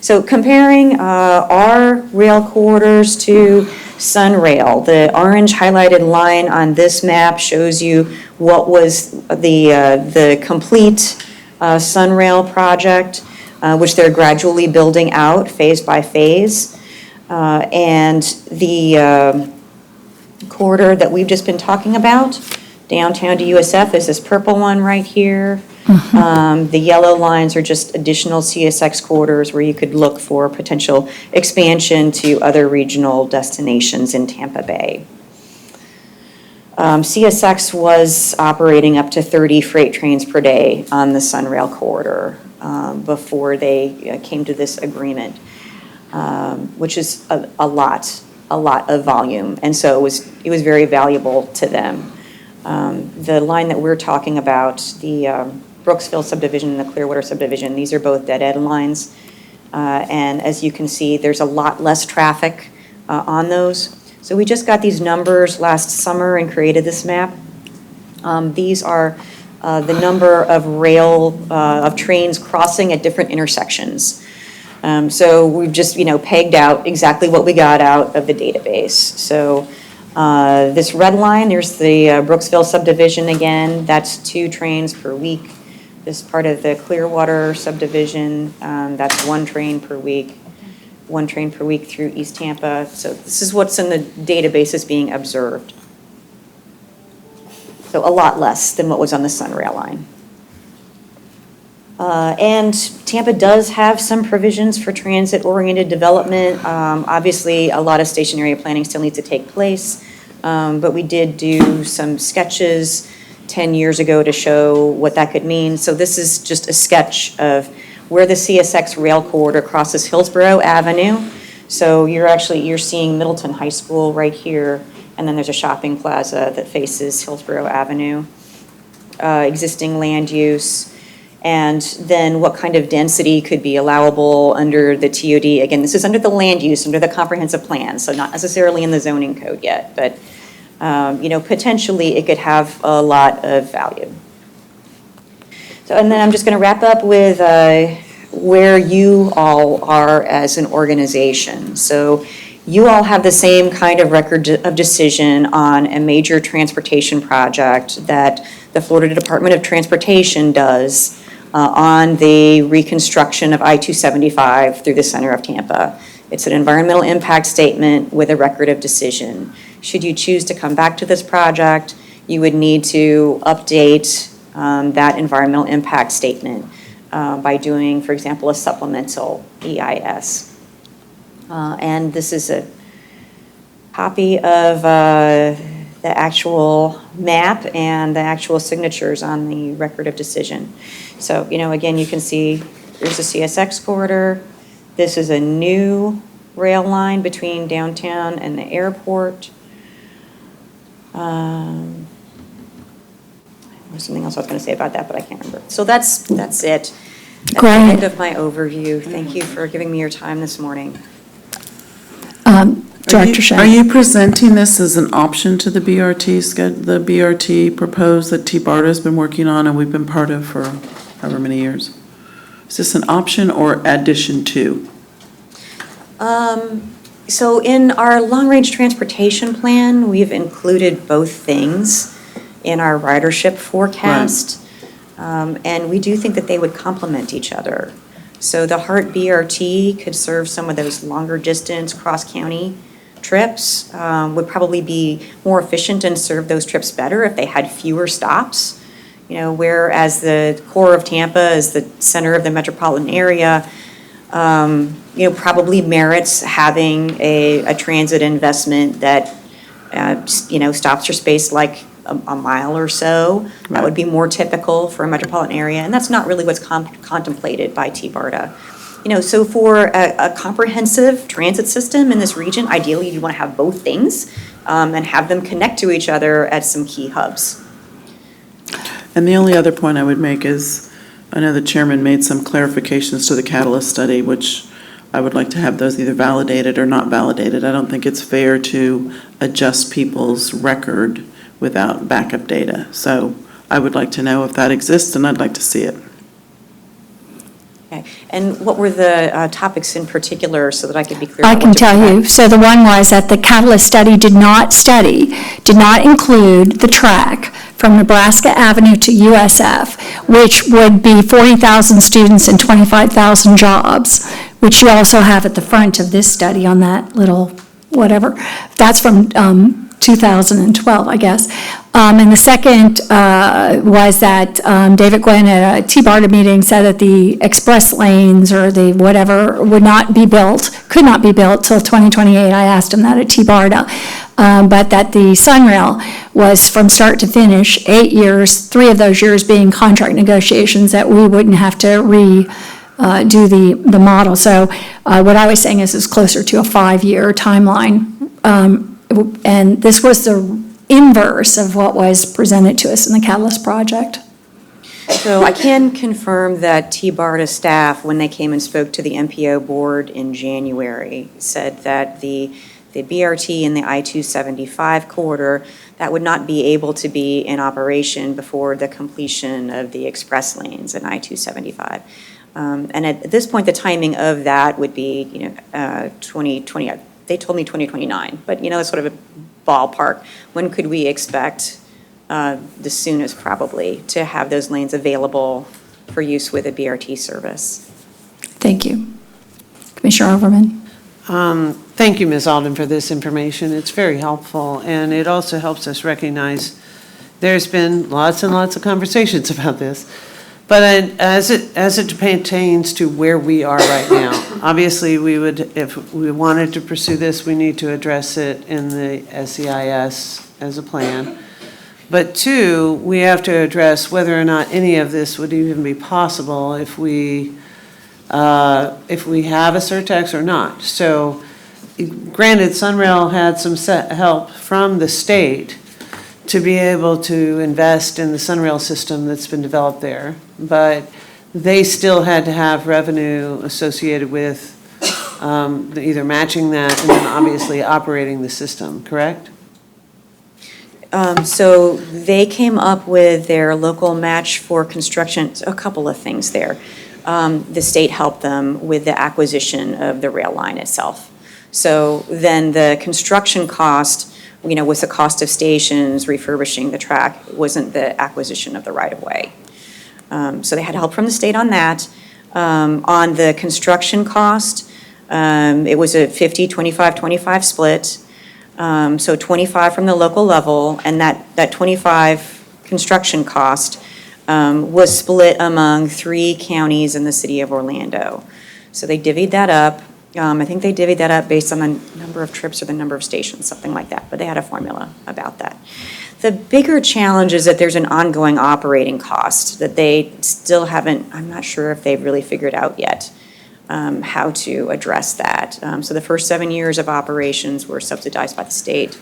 So comparing our rail corridors to Sunrail, the orange highlighted line on this map shows you what was the complete Sunrail project, which they're gradually building out phase by phase. And the corridor that we've just been talking about, downtown to USF, is this purple one right here. The yellow lines are just additional CSX corridors where you could look for potential expansion to other regional destinations in Tampa Bay. CSX was operating up to 30 freight trains per day on the Sunrail corridor before they came to this agreement, which is a lot of volume, and so it was very valuable to them. The line that we're talking about, the Brooksville subdivision and the Clearwater subdivision, these are both dead-end lines, and as you can see, there's a lot less traffic on those. So we just got these numbers last summer and created this map. These are the number of trains crossing at different intersections. So we've just, pegged out exactly what we got out of the database. So this red line, there's the Brooksville subdivision again. That's 2 trains per week. This part of the Clearwater subdivision, that's 1 train per week. 1 train per week through East Tampa. So this is what's in the database is being observed. So a lot less than what was on the Sunrail line. And Tampa does have some provisions for transit-oriented development. Obviously, a lot of station area planning still needs to take place, but we did do some sketches 10 years ago to show what that could mean. So this is just a sketch of where the CSX rail corridor crosses Hillsborough Avenue. So you're seeing Middleton High School right here, and then there's a shopping plaza that faces Hillsborough Avenue. Existing land use, and then what kind of density could be allowable under the TOD. Again, this is under the land use, under the comprehensive plan, so not necessarily in the zoning code yet, but potentially it could have a lot of value. So, and then I'm just going to wrap up with where you all are as an organization. So you all have the same kind of record of decision on a major transportation project that the Florida Department of Transportation does on the reconstruction of I-275 through the center of Tampa. It's an environmental impact statement with a record of decision. Should you choose to come back to this project, you would need to update that environmental impact statement by doing, for example, a supplemental EIS. And this is a copy of the actual map and the actual signatures on the record of decision. So, again, you can see there's a CSX corridor. This is a new rail line between downtown and the airport. There's something else I was going to say about that, but I can't remember. So that's it. That's the Great. end of my overview. Thank you for giving me your time this morning. Director Shea. Are you presenting this as an option to the the BRT proposed that T-BARTA has been working on and we've been part of for however many years? Is this an option or addition to? So in our long-range transportation plan, we've included both things in our ridership forecast. And we do think that they would complement each other. So the HART BRT could serve some of those longer distance cross-county trips, would probably be more efficient and serve those trips better if they had fewer stops. Whereas the core of Tampa is the center of the metropolitan area, probably merits having a transit investment that, stops are spaced like a mile or so. That would be more typical for a metropolitan area, and that's not really what's contemplated by T-BARTA. So for a comprehensive transit system in this region, ideally you want to have both things and have them connect to each other at some key hubs. And the only other point I would make is, I know the chairman made some clarifications to the catalyst study, which I would like to have those either validated or not validated. I don't think it's fair to adjust people's record without backup data. So I would like to know if that exists, and I'd like to see it. Okay. And what were the topics in particular so that I could be clear? I about can what to tell you. expect? So the one was that the catalyst study did not include the track from Nebraska Avenue to USF, which would be 40,000 students and 25,000 jobs, which you also have at the front of this study on that little whatever. That's from 2012, I guess. And the second was that David Gwynn at a T-BARTA meeting said that the express lanes or the whatever could not be built till 2028. I asked him that at T-BARTA. But that the Sunrail was from start to finish, 8 years, 3 of those years being contract negotiations, that we wouldn't have to do the model. So what I was saying is it's closer to a 5-year timeline. And this was the inverse of what was presented to us in the Catalyst project. So I can confirm that T-BARTA staff, when they came and spoke to the MPO board in January, said that the BRT and the I-275 corridor, that would not be able to be in operation before the completion of the express lanes in I-275. And at this point, the timing of that would be, 2020. They told me 2029, but that's sort of a ballpark. When could we expect, the soonest probably, to have those lanes available for use with a BRT service? Thank you. Commissioner Overman. Thank you, Ms. Alden, for this information. It's very helpful, and it also helps us recognize there's been lots and lots of conversations about this. But as it pertains to where we are right now, obviously if we wanted to pursue this, we need to address it in the SEIS as a plan. But 2, we have to address whether or not any of this would even be possible if we have a surtax or not. So granted, Sunrail had some help from the state to be able to invest in the Sunrail system that's been developed there, but they still had to have revenue associated with either matching that and then obviously operating the system, correct? So they came up with their local match for construction, a couple of things there. The state helped them with the acquisition of the rail line itself. So then the construction cost, was the cost of stations, refurbishing the track, it wasn't the acquisition of the right-of-way. So they had help from the state on that. On the construction cost, it was a 50, 25, 25 split. So 25 from the local level, and that 25 construction cost was split among 3 counties in the city of Orlando. So they divvied that up. I think they divvied that up based on the number of trips or the number of stations, something like that, but they had a formula about that. The bigger challenge is that there's an ongoing operating cost that they still haven't, I'm not sure if they've really figured out yet how to address that. So the first 7 years of operations were subsidized by the state.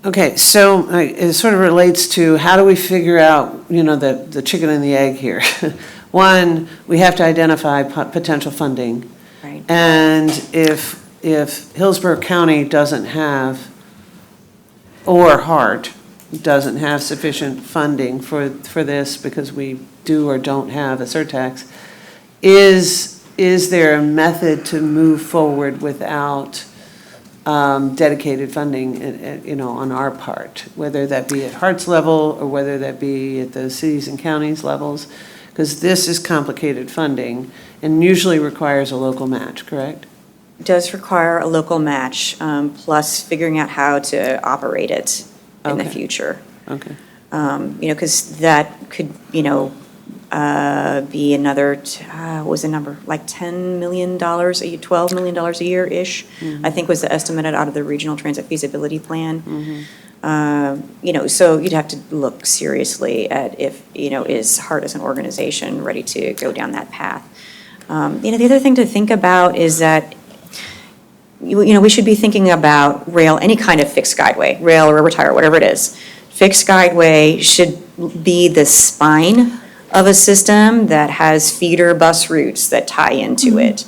Okay, so it sort of relates to how do we figure out, the chicken and the egg here? One, we have to identify potential funding. Right. And if Hillsborough County doesn't have, or HART doesn't have sufficient funding for this because we do or don't have a surtax, is there a method to move forward without dedicated funding, on our part, whether that be at HART's level or whether that be at the cities and counties levels? Because this is complicated funding and usually requires a local match, correct? Does require a local match, plus figuring out how to operate it in the Okay. future. Okay. Because that could, be another, what was the number, like $10 million, $12 million a year-ish, I think was the estimate out of the Regional Transit Feasibility Plan. So you'd have to look seriously at if, is HART as an organization ready to go down that path? The other thing to think about is that, we should be thinking about rail, any kind of fixed guideway, rail or river tire, whatever it is. Fixed guideway should be the spine of a system that has feeder bus routes that tie into it.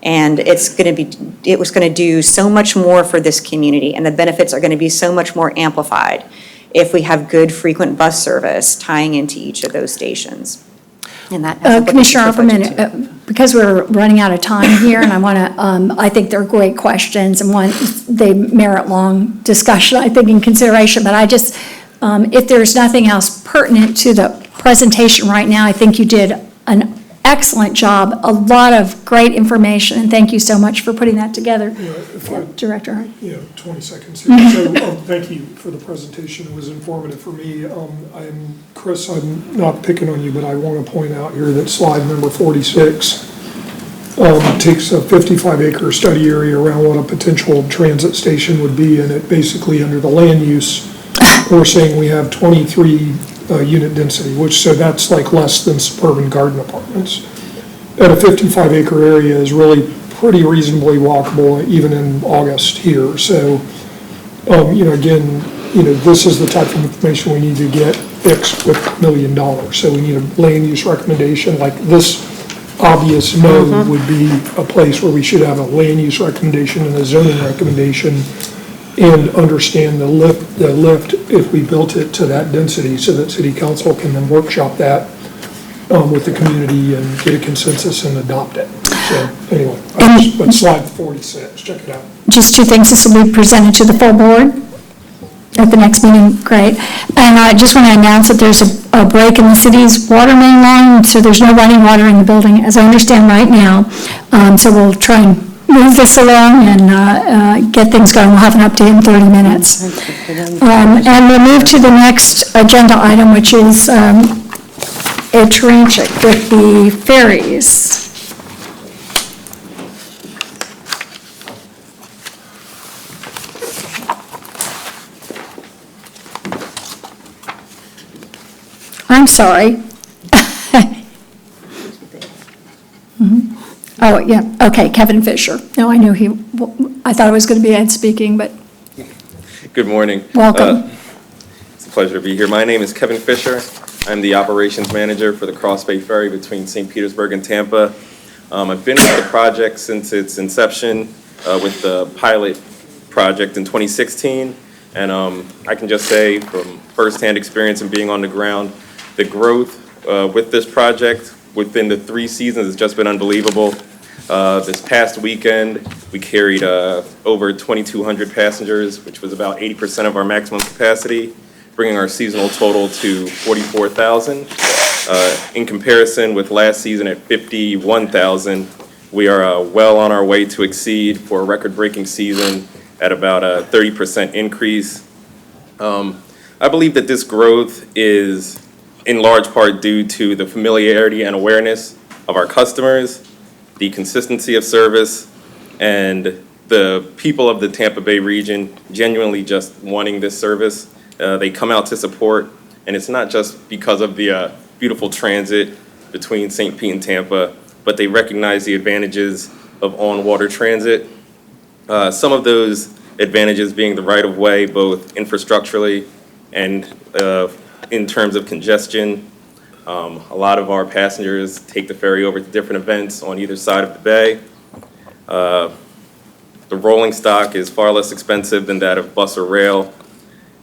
And it was going to do so much more for this community, and the benefits are going to be so much more amplified if we have good frequent bus service tying into each of those stations. And that Commissioner Opperman, because we're running out of time here, and I want to, I think they're great questions, and they merit long discussion, I think, in consideration, but I just, if there's nothing else pertinent to the presentation right now, I think you did an excellent job, a lot of great information, and thank you so much for putting that together, Director Hart. 20 seconds here. So, thank you for the presentation. It was informative for me. Chris, I'm not picking on you, but I want to point out here that slide number 46 takes a 55-acre study area around what a potential transit station would be, and it basically, under the land use, we're saying we have 23 unit density, so that's like less than suburban garden apartments. At a 55-acre area is really pretty reasonably walkable, even in August here. So, again, this is the type of information we need to get fixed with $1 million. So we need a land use recommendation. Like this obvious node would be a place where we should have a land use recommendation and a zoning recommendation, and understand the lift if we built it to that density, so that city council can then workshop that with the community and get a consensus and adopt it. So anyway, but slide 46, check it out. Just 2 things, this will be presented to the full board at the next meeting, great. And I just want to announce that there's a break in the city's water main line, so there's no running water in the building, as I understand right now. So we'll try and move this along and get things going. We'll have an update in 30 minutes. And we'll move to the next agenda item, which is a transit with the ferries. I'm sorry. Oh, yeah, okay, Kevin Fisher. No, I knew I thought it was going to be Ed speaking, but Good morning. welcome. It's a pleasure to be here. My name is Kevin Fisher. I'm the operations manager for the Cross Bay Ferry between St. Petersburg and Tampa. I've been with the project since its inception with the pilot project in 2016. And I can just say from firsthand experience and being on the ground, the growth with this project within the 3 seasons has just been unbelievable. This past weekend, we carried over 2,200 passengers, which was about 80% of our maximum capacity, bringing our seasonal total to 44,000. In comparison with last season at 51,000, we are well on our way to exceed for a record-breaking season at about a 30% increase. I believe that this growth is in large part due to the familiarity and awareness of our customers, the consistency of service, and the people of the Tampa Bay region genuinely just wanting this service. They come out to support, and it's not just because of the beautiful transit between St. Pete and Tampa, but they recognize the advantages of on-water transit. Some of those advantages being the right-of-way, both infrastructurally and in terms of congestion. A lot of our passengers take the ferry over to different events on either side of the bay. The rolling stock is far less expensive than that of bus or rail,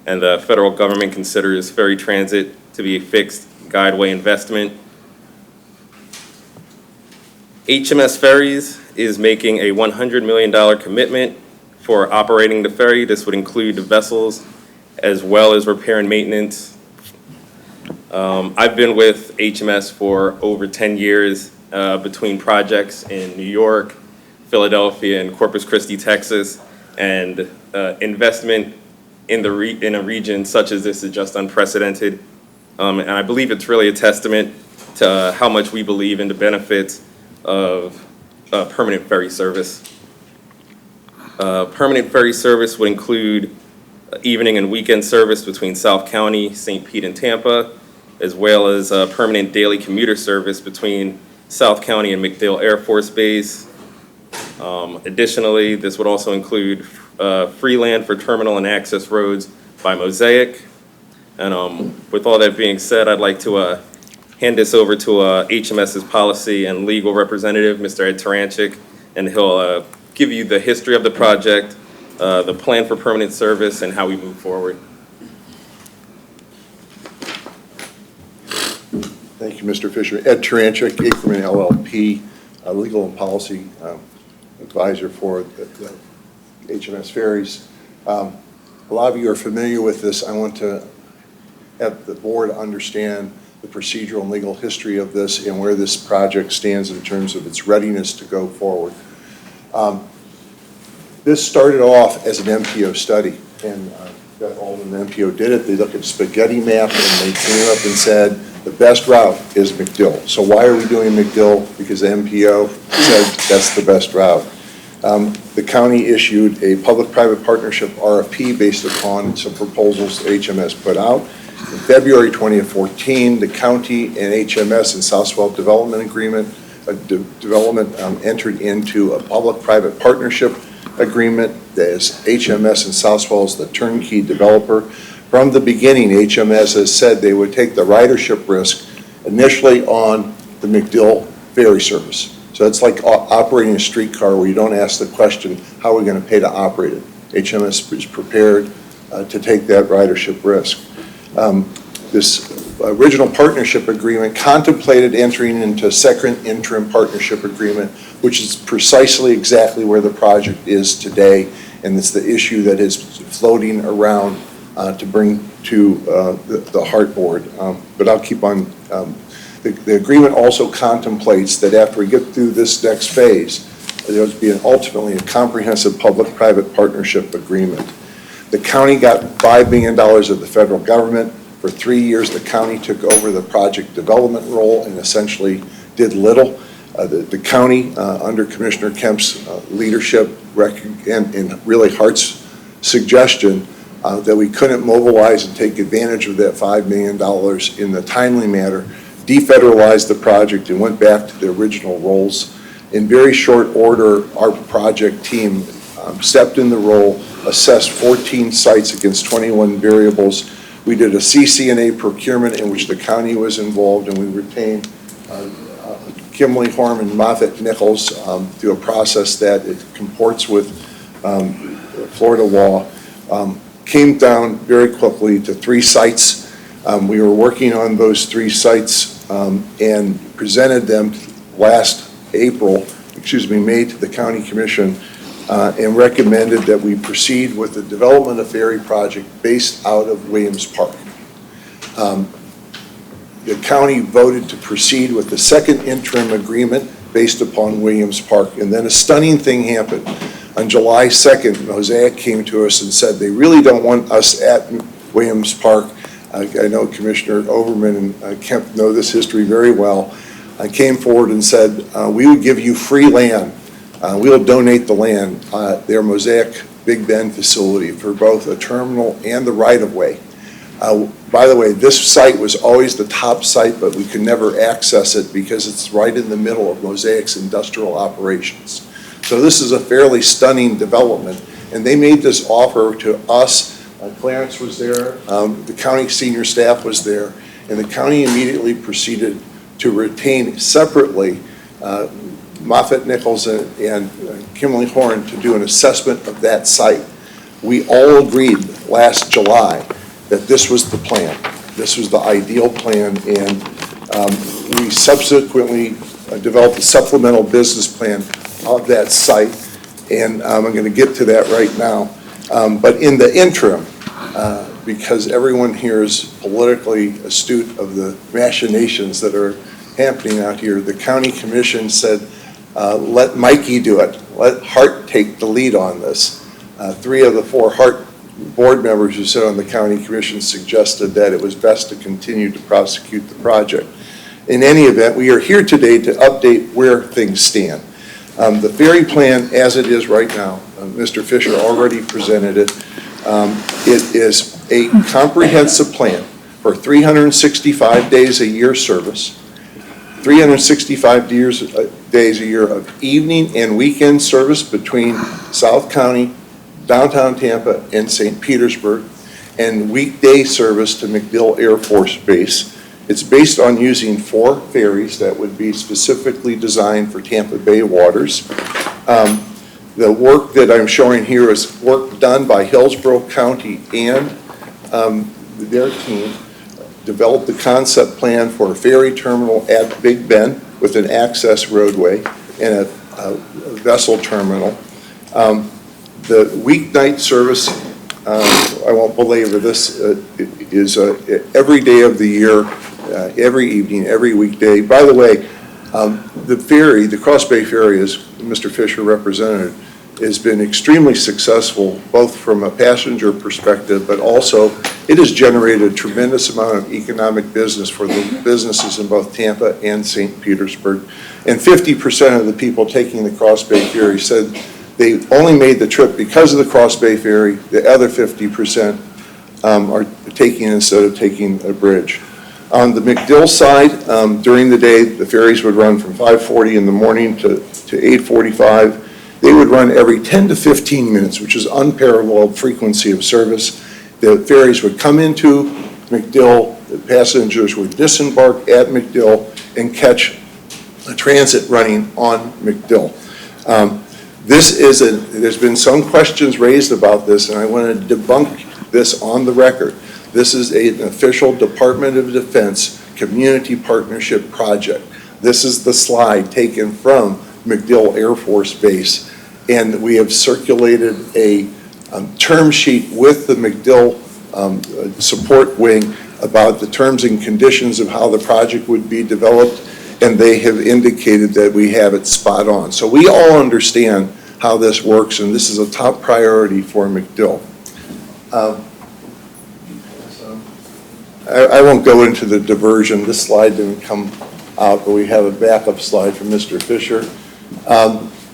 and the federal government considers ferry transit to be a fixed guideway investment. HMS Ferries is making a $100 million commitment for operating the ferry. This would include the vessels as well as repair and maintenance. I've been with HMS for over 10 years between projects in New York, Philadelphia, and Corpus Christi, Texas, and investment in a region such as this is just unprecedented. And I believe it's really a testament to how much we believe in the benefits of permanent ferry service. Permanent ferry service would include evening and weekend service between South County, St. Pete, and Tampa, as well as permanent daily commuter service between South County and MacDill Air Force Base. Additionally, this would also include free land for terminal and access roads by Mosaic. And with all that being said, I'd like to hand this over to HMS's policy and legal representative, Mr. Ed Taranchik, and he'll give you the history of the project, the plan for permanent service, and how we move forward. Thank you, Mr. Fisher. Ed Taranchik, Ackerman LLP, legal and policy advisor for the HMS Ferries. A lot of you are familiar with this. I want to have the board understand the procedural and legal history of this and where this project stands in terms of its readiness to go forward. This started off as an MPO study, and Beth Alden, the MPO, did it. They looked at a spaghetti map, and they came up and said, the best route is MacDill. So why are we doing MacDill? Because the MPO said that's the best route. The county issued a public-private partnership RFP based upon some proposals that HMS put out. In February 2014, the county and HMS and Southwell Development Agreement entered into a public-private partnership agreement that is HMS and Southwell is the turnkey developer. From the beginning, HMS has said they would take the ridership risk initially on the MacDill ferry service. So it's like operating a streetcar where you don't ask the question, how are we going to pay to operate it? HMS is prepared to take that ridership risk. This original partnership agreement contemplated entering into a second interim partnership agreement, which is precisely exactly where the project is today, and it's the issue that is floating around to bring to the HART board. But I'll keep on. The agreement also contemplates that after we get through this next phase, there will be ultimately a comprehensive public-private partnership agreement. The county got $5 million of the federal government. For 3 years, the county took over the project development role and essentially did little. The county, under Commissioner Kemp's leadership and really HART's suggestion, that we couldn't mobilize and take advantage of that $5 million in the timely manner, defederalized the project and went back to the original roles. In very short order, our project team stepped in the role, assessed 14 sites against 21 variables. We did a CCNA procurement in which the county was involved, and we retained Kimley Horn and Moffitt Nichols through a process that it comports with Florida law. Came down very quickly to 3 sites. We were working on those 3 sites and presented them last May to the county commission and recommended that we proceed with the development of ferry project based out of Williams Park. The county voted to proceed with the second interim agreement based upon Williams Park, and then a stunning thing happened. On July 2nd, Mosaic came to us and said they really don't want us at Williams Park. I know Commissioner Overman and Kemp know this history very well. I came forward and said, we would give you free land. We'll donate the land, their Mosaic Big Bend facility, for both a terminal and the right-of-way. By the way, this site was always the top site, but we could never access it because it's right in the middle of Mosaic's industrial operations. So this is a fairly stunning development, and they made this offer to us. Clarence was there, the county senior staff was there, and the county immediately proceeded to retain separately Moffitt Nichols and Kimberly Horn to do an assessment of that site. We all agreed last July that this was the plan. This was the ideal plan, and we subsequently developed a supplemental business plan of that site, and I'm going to get to that right now. But in the interim, because everyone here is politically astute of the machinations that are happening out here, the county commission said, let Mikey do it. Let HART take the lead on this. 3 of the 4 HART board members who sit on the county commission suggested that it was best to continue to prosecute the project. In any event, we are here today to update where things stand. The Ferry plan as it is right now, Mr. Fisher already presented it. It is a comprehensive plan for 365 days a year service, 365 days a year of evening and weekend service between South County, downtown Tampa, and St. Petersburg, and weekday service to MacDill Air Force Base. It's based on using 4 ferries that would be specifically designed for Tampa Bay waters. The work that I'm showing here is work done by Hillsborough County and their team developed the concept plan for a ferry terminal at Big Bend with an access roadway and a vessel terminal. The weeknight service, I won't belabor this, is every day of the year, every evening, every weekday. By the way, the ferry, the Cross Bay Ferry, as Mr. Fisher represented, has been extremely successful, both from a passenger perspective, but also it has generated a tremendous amount of economic business for the businesses in both Tampa and St. Petersburg. And 50% of the people taking the Cross Bay Ferry said they only made the trip because of the Cross Bay Ferry. The other 50% are taking instead of taking a bridge. On the MacDill side, during the day, the ferries would run from 5:40 in the morning to 8:45. They would run every 10 to 15 minutes, which is unparalleled frequency of service. The ferries would come into MacDill, the passengers would disembark at MacDill and catch a transit running on MacDill. There's been some questions raised about this, and I want to debunk this on the record. This is an official Department of Defense community partnership project. This is the slide taken from MacDill Air Force Base, and we have circulated a term sheet with the MacDill support wing about the terms and conditions of how the project would be developed, and they have indicated that we have it spot on. So we all understand how this works, and this is a top priority for MacDill. I won't go into the diversion. This slide didn't come out, but we have a backup slide from Mr. Fisher.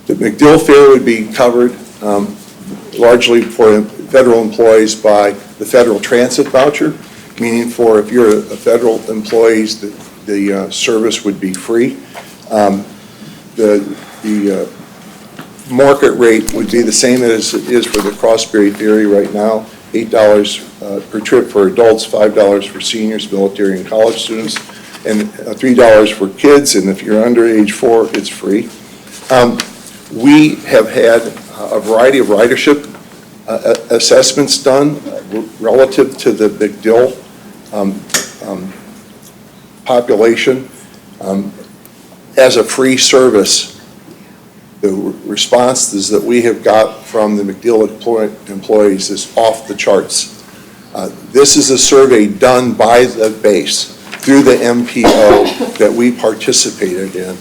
The MacDill Fair would be covered largely for federal employees by the federal transit voucher, meaning for if you're a federal employee, the service would be free. The market rate would be the same as it is for the Cross Bay Ferry right now, $8 per trip for adults, $5 for seniors, military, and college students, and $3 for kids, and if you're under age 4, it's free. We have had a variety of ridership assessments done relative to the MacDill population. As a free service, the responses that we have got from the MacDill employees is off the charts. This is a survey done by the base through the MPO that we participated in.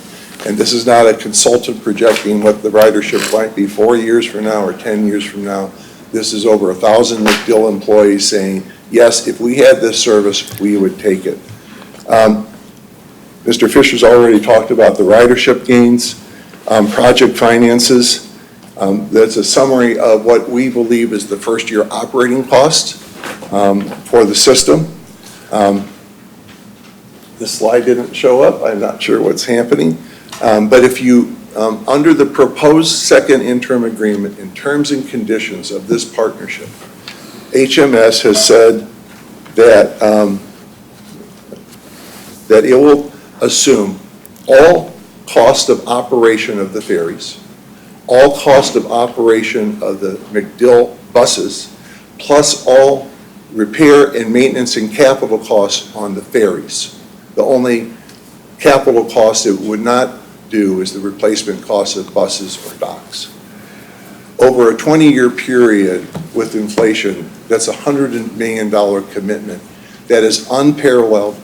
and this is not a consultant projecting what the ridership might be 4 years from now or 10 years from now. This is over 1,000 McDill employees saying, yes, if we had this service, we would take it. Mr. Fisher's already talked about the ridership gains, project finances. That's a summary of what we believe is the first-year operating cost for the system. This slide didn't show up. I'm not sure what's happening. But if you, under the proposed second interim agreement, in terms and conditions of this partnership, HMS has said that, that it will assume all cost of operation of the ferries, all cost of operation of the McDill buses, plus all repair and maintenance and capital costs on the ferries. The only capital cost it would not do is the replacement cost of buses or docks. Over a 20-year period with inflation, that's a $100 million commitment that is unparalleled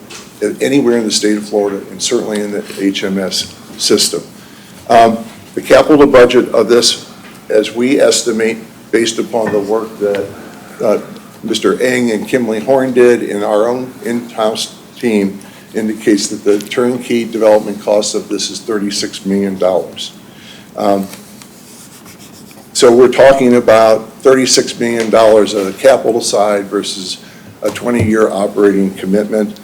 anywhere in the state of Florida and certainly in the HMS system. The capital budget of this, as we estimate, based upon the work that Mr. Eng and Kimley Horn did in our own in-house team, indicates that the turnkey development cost of this is $36 million. So we're talking about $36 million on the capital side versus a 20-year operating commitment.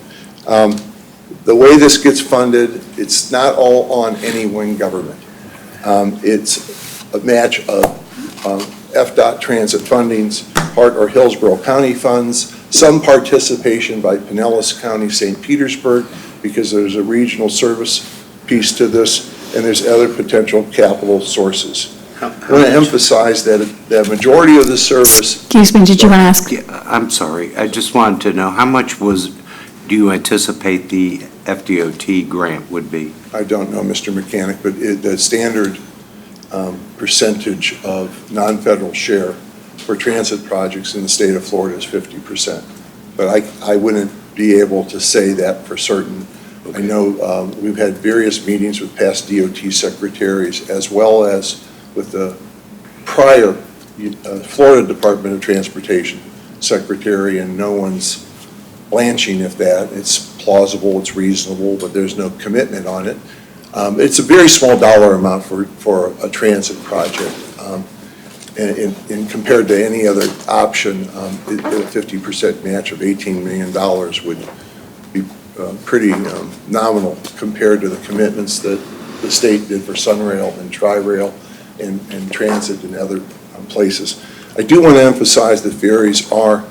The way this gets funded, it's not all on any one government. It's a match of FDOT transit fundings, HART or Hillsborough County funds, some participation by Pinellas County, St. Petersburg, because there's a regional service piece to this, and there's other potential capital sources. I want to emphasize that the majority of the service... Excuse me, did you want to ask? Yeah, I'm sorry. I just wanted to know, how much do you anticipate the FTOT grant would be? I don't know, Mr. Mechanic, but the standard percentage of non-federal share for transit projects in the state of Florida is 50%. But I wouldn't be able to say that for certain. Okay. I know we've had various meetings with past DOT secretaries as well as with the prior Florida Department of Transportation secretary, and no one's blanching if that. It's plausible, it's reasonable, but there's no commitment on it. It's a very small dollar amount for a transit project. And compared to any other option, a 50% match of $18 million would be pretty nominal compared to the commitments that the state did for Sunrail and Tri-Rail and transit and other places. I do want to emphasize that ferries are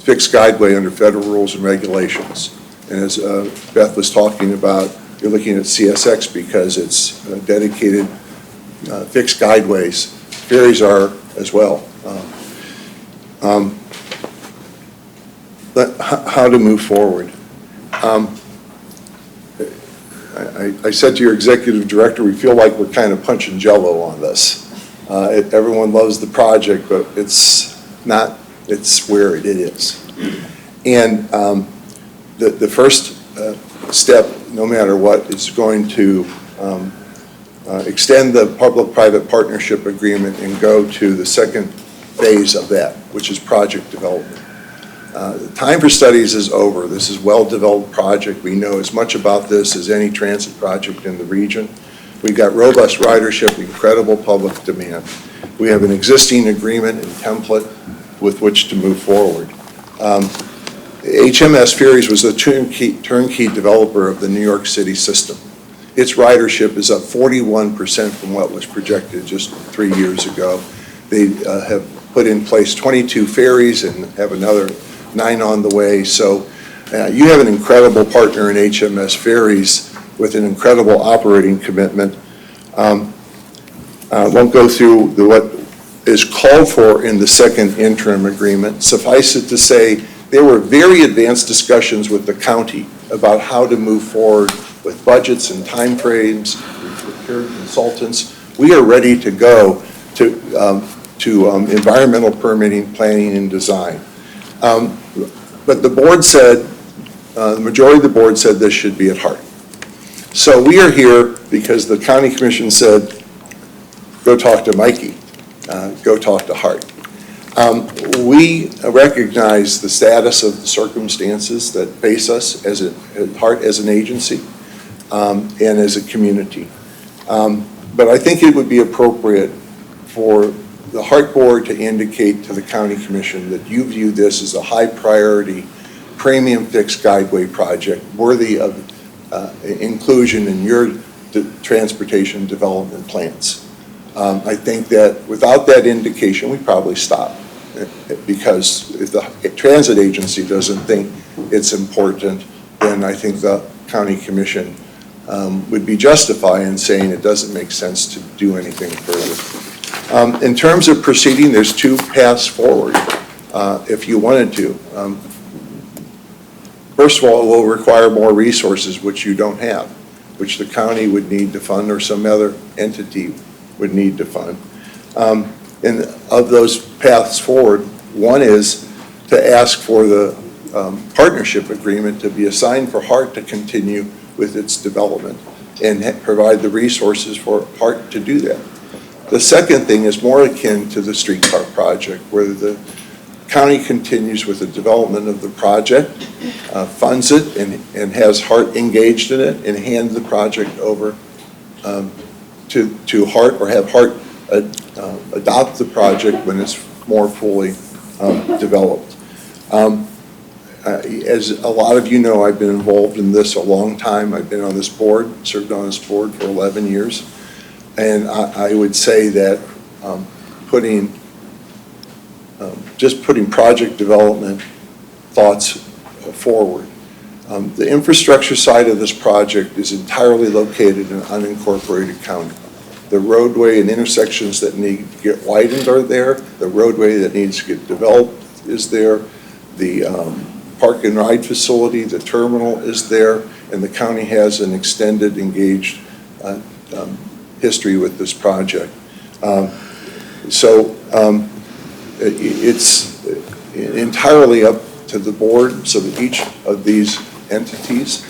fixed guideway under federal rules and regulations. And as Beth was talking about, you're looking at CSX because it's dedicated fixed guideways. Ferries are as well. But how to move forward? I said to your executive director, we feel like we're kind of punching jello on this. Everyone loves the project, but it's not, it's where it is. And the first step, no matter what, is going to extend the public-private partnership agreement and go to the second phase of that, which is project development. The time for studies is over. This is a well-developed project. We know as much about this as any transit project in the region. We've got robust ridership, incredible public demand. We have an existing agreement and template with which to move forward. HMS Ferries was a turnkey developer of the New York City system. Its ridership is up 41% from what was projected just 3 years ago. They have put in place 22 ferries and have another 9 on the way. So you have an incredible partner in HMS Ferries with an incredible operating commitment. I won't go through what is called for in the second interim agreement. Suffice it to say, there were very advanced discussions with the county about how to move forward with budgets and timeframes, with procured consultants. We are ready to go to environmental permitting, planning, and design. But the board said, the majority of the board said this should be at HART. So we are here because the county commission said, go talk to Mikey, go talk to HART. We recognize the status of the circumstances that face us as HART as an agency and as a community. But I think it would be appropriate for the HART board to indicate to the county commission that you view this as a high priority premium fixed guideway project worthy of inclusion in your transportation development plans. I think that without that indication, we probably stop, because if the transit agency doesn't think it's important, then I think the county commission would be justified in saying it doesn't make sense to do anything further. In terms of proceeding, there's two paths forward if you wanted to. First of all, it will require more resources, which you don't have, which the county would need to fund or some other entity would need to fund. And of those paths forward, one is to ask for the partnership agreement to be assigned for HART to continue with its development and provide the resources for HART to do that. The second thing is more akin to the streetcar project, where the county continues with the development of the project, funds it, and has HART engaged in it, and hand the project over to HART, or have HART adopt the project when it's more fully developed. As a lot of you know, I've been involved in this a long time. I've been on this board, served on this board for 11 years. And I would say that just putting project development thoughts forward. The infrastructure side of this project is entirely located in unincorporated county. The roadway and intersections that need to get widened are there. The roadway that needs to get developed is there. The park and ride facility, the terminal is there, and the county has an extended engaged history with this project. It's entirely up to the board, so that each of these entities,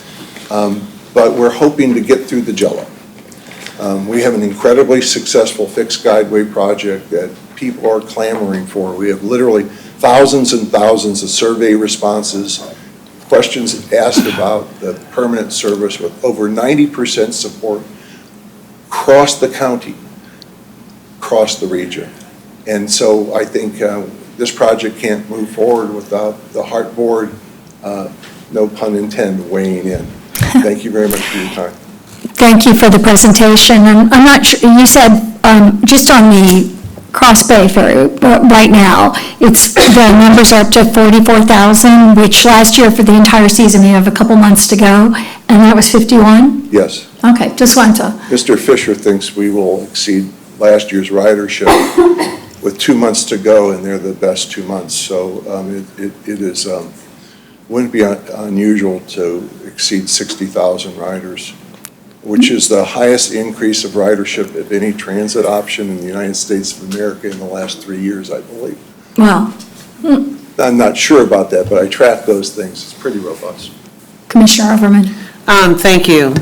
but we're hoping to get through the jello. We have an incredibly successful fixed guideway project that people are clamoring for. We have literally thousands and thousands of survey responses, questions asked about the permanent service, with over 90% support across the county, across the region. And so I think this project can't move forward without the HART board, no pun intended, weighing in. Thank you very much for your time. Thank you for the presentation. And I'm not sure, you said just on the Cross Bay Ferry, right now, the numbers are up to 44,000, which last year for the entire season, you have a couple months to go, and that was 51? Yes. Okay, just wanted to. Mr. Fisher thinks we will exceed last year's ridership with 2 months to go, and they're the best 2 months. So wouldn't be unusual to exceed 60,000 riders, which is the highest increase of ridership of any transit option in the United States of America in the last 3 years, I believe. Wow. I'm not sure about that, but I track those things. It's pretty robust. Commissioner Overman. Thank you.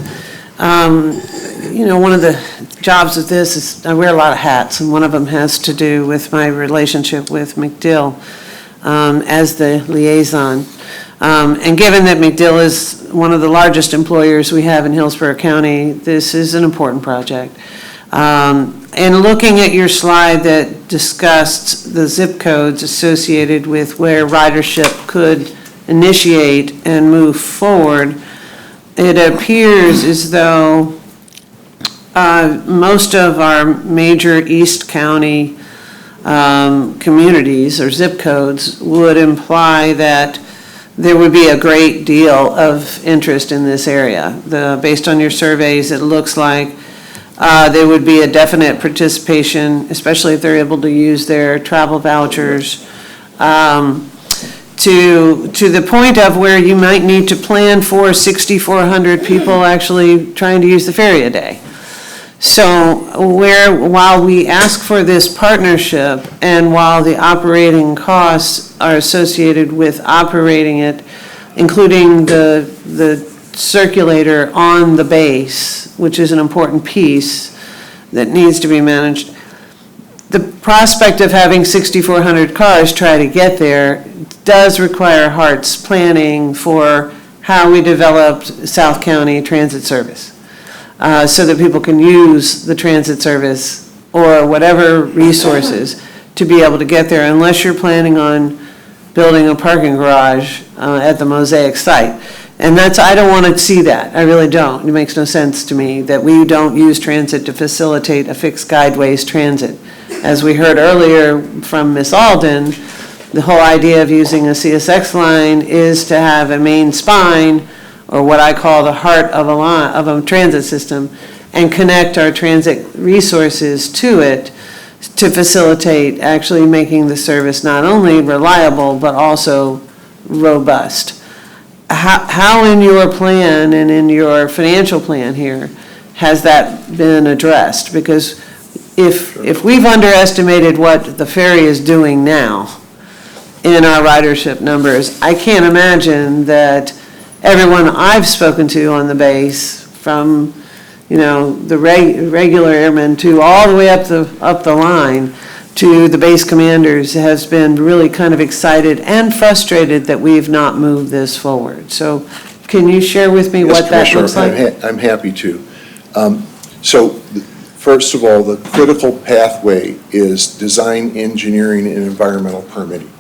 One of the jobs of this is I wear a lot of hats, and one of them has to do with my relationship with McDill as the liaison. And given that McDill is one of the largest employers we have in Hillsborough County, this is an important project. And looking at your slide that discussed the zip codes associated with where ridership could initiate and move forward, it appears as though most of our major East County communities or zip codes would imply that there would be a great deal of interest in this area. Based on your surveys, it looks like there would be a definite participation, especially if they're able to use their travel vouchers, to the point of where you might need to plan for 6,400 people actually trying to use the ferry a day. So while we ask for this partnership, and while the operating costs are associated with operating it, including the circulator on the base, which is an important piece that needs to be managed. The prospect of having 6,400 cars try to get there does require HART's planning for how we develop South County transit service, so that people can use the transit service or whatever resources to be able to get there, unless you're planning on building a parking garage at the Mosaic site. And I don't want to see that. I really don't. It makes no sense to me that we don't use transit to facilitate a fixed guideways transit. As we heard earlier from Ms. Alden, the whole idea of using a CSX line is to have a main spine, or what I call the heart of a transit system, and connect our transit resources to it to facilitate actually making the service not only reliable, but also robust. How in your plan and in your financial plan here has that been addressed? Because if we've underestimated what the ferry is doing now in our ridership numbers, I can't imagine that everyone I've spoken to on the base, from the regular airmen to all the way up the line to the base commanders, has been really kind of excited and frustrated that we've not moved this forward. So can you share with me what that looks like? I'm happy to. So first of all, the critical pathway is design, engineering, and environmental permitting.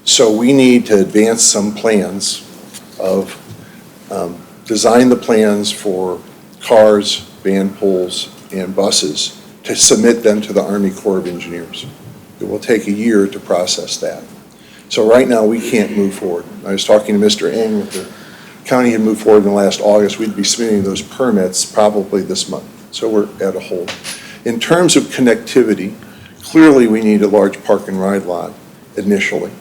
So we need to advance some plans of, design the plans for cars, van pools, and buses to submit them to the Army Corps of Engineers. It will take a year to process that. So right now, we can't move forward. I was talking to Mr. Ng, if the county had moved forward in last August, we'd be submitting those permits probably this month. So we're at a hold. In terms of connectivity, clearly we need a large park and ride lot initially.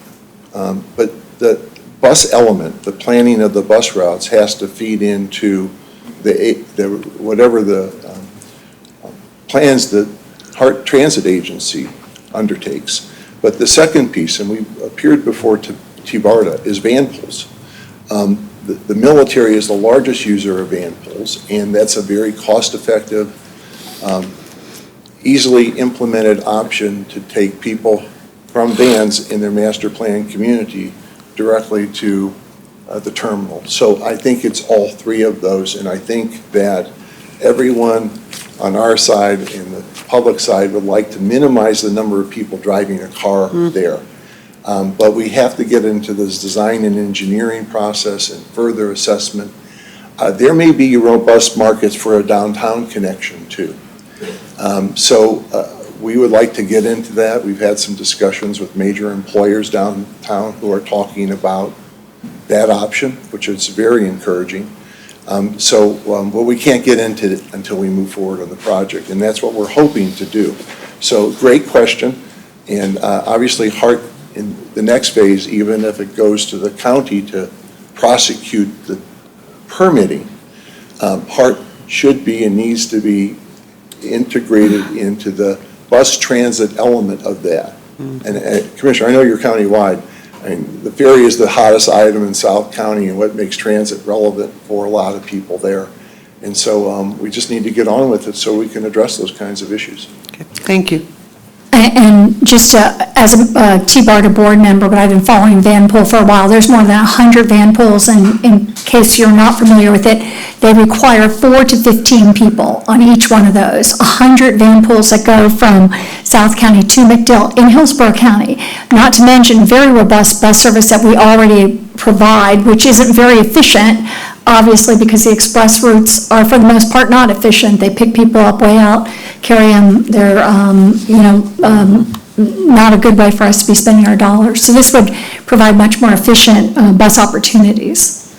But the bus element, the planning of the bus routes, has to feed into whatever the plans the HART Transit Agency undertakes. But the second piece, and we appeared before TBARTA, is van pools. The military is the largest user of van pools, and that's a very cost-effective, easily implemented option to take people from vans in their master plan community directly to the terminal. So I think it's all three of those, and I think that everyone on our side and the public side would like to minimize the number of people driving a car there. But we have to get into this design and engineering process and further assessment. There may be robust markets for a downtown connection too. So we would like to get into that. We've had some discussions with major employers downtown who are talking about that option, which is very encouraging. But we can't get into it until we move forward on the project, and that's what we're hoping to do. So great question, and obviously HART in the next phase, even if it goes to the county to prosecute the permitting, HART should be and needs to be integrated into the bus transit element of that. And Commissioner, I know you're countywide. I mean, the ferry is the hottest item in South County and what makes transit relevant for a lot of people there. And so we just need to get on with it so we can address those kinds of issues. Okay. Thank you. And just as a TBARTA board member, but I've been following van pool for a while, there's more than 100 van pools, and in case you're not familiar with it, they require 4 to 15 people on each one of those. 100 van pools that go from South County to McDill in Hillsborough County, not to mention very robust bus service that we already provide, which isn't very efficient, obviously, because the express routes are for the most part not efficient. They pick people up way out, carry them. They're, not a good way for us to be spending our dollars. So this would provide much more efficient bus opportunities.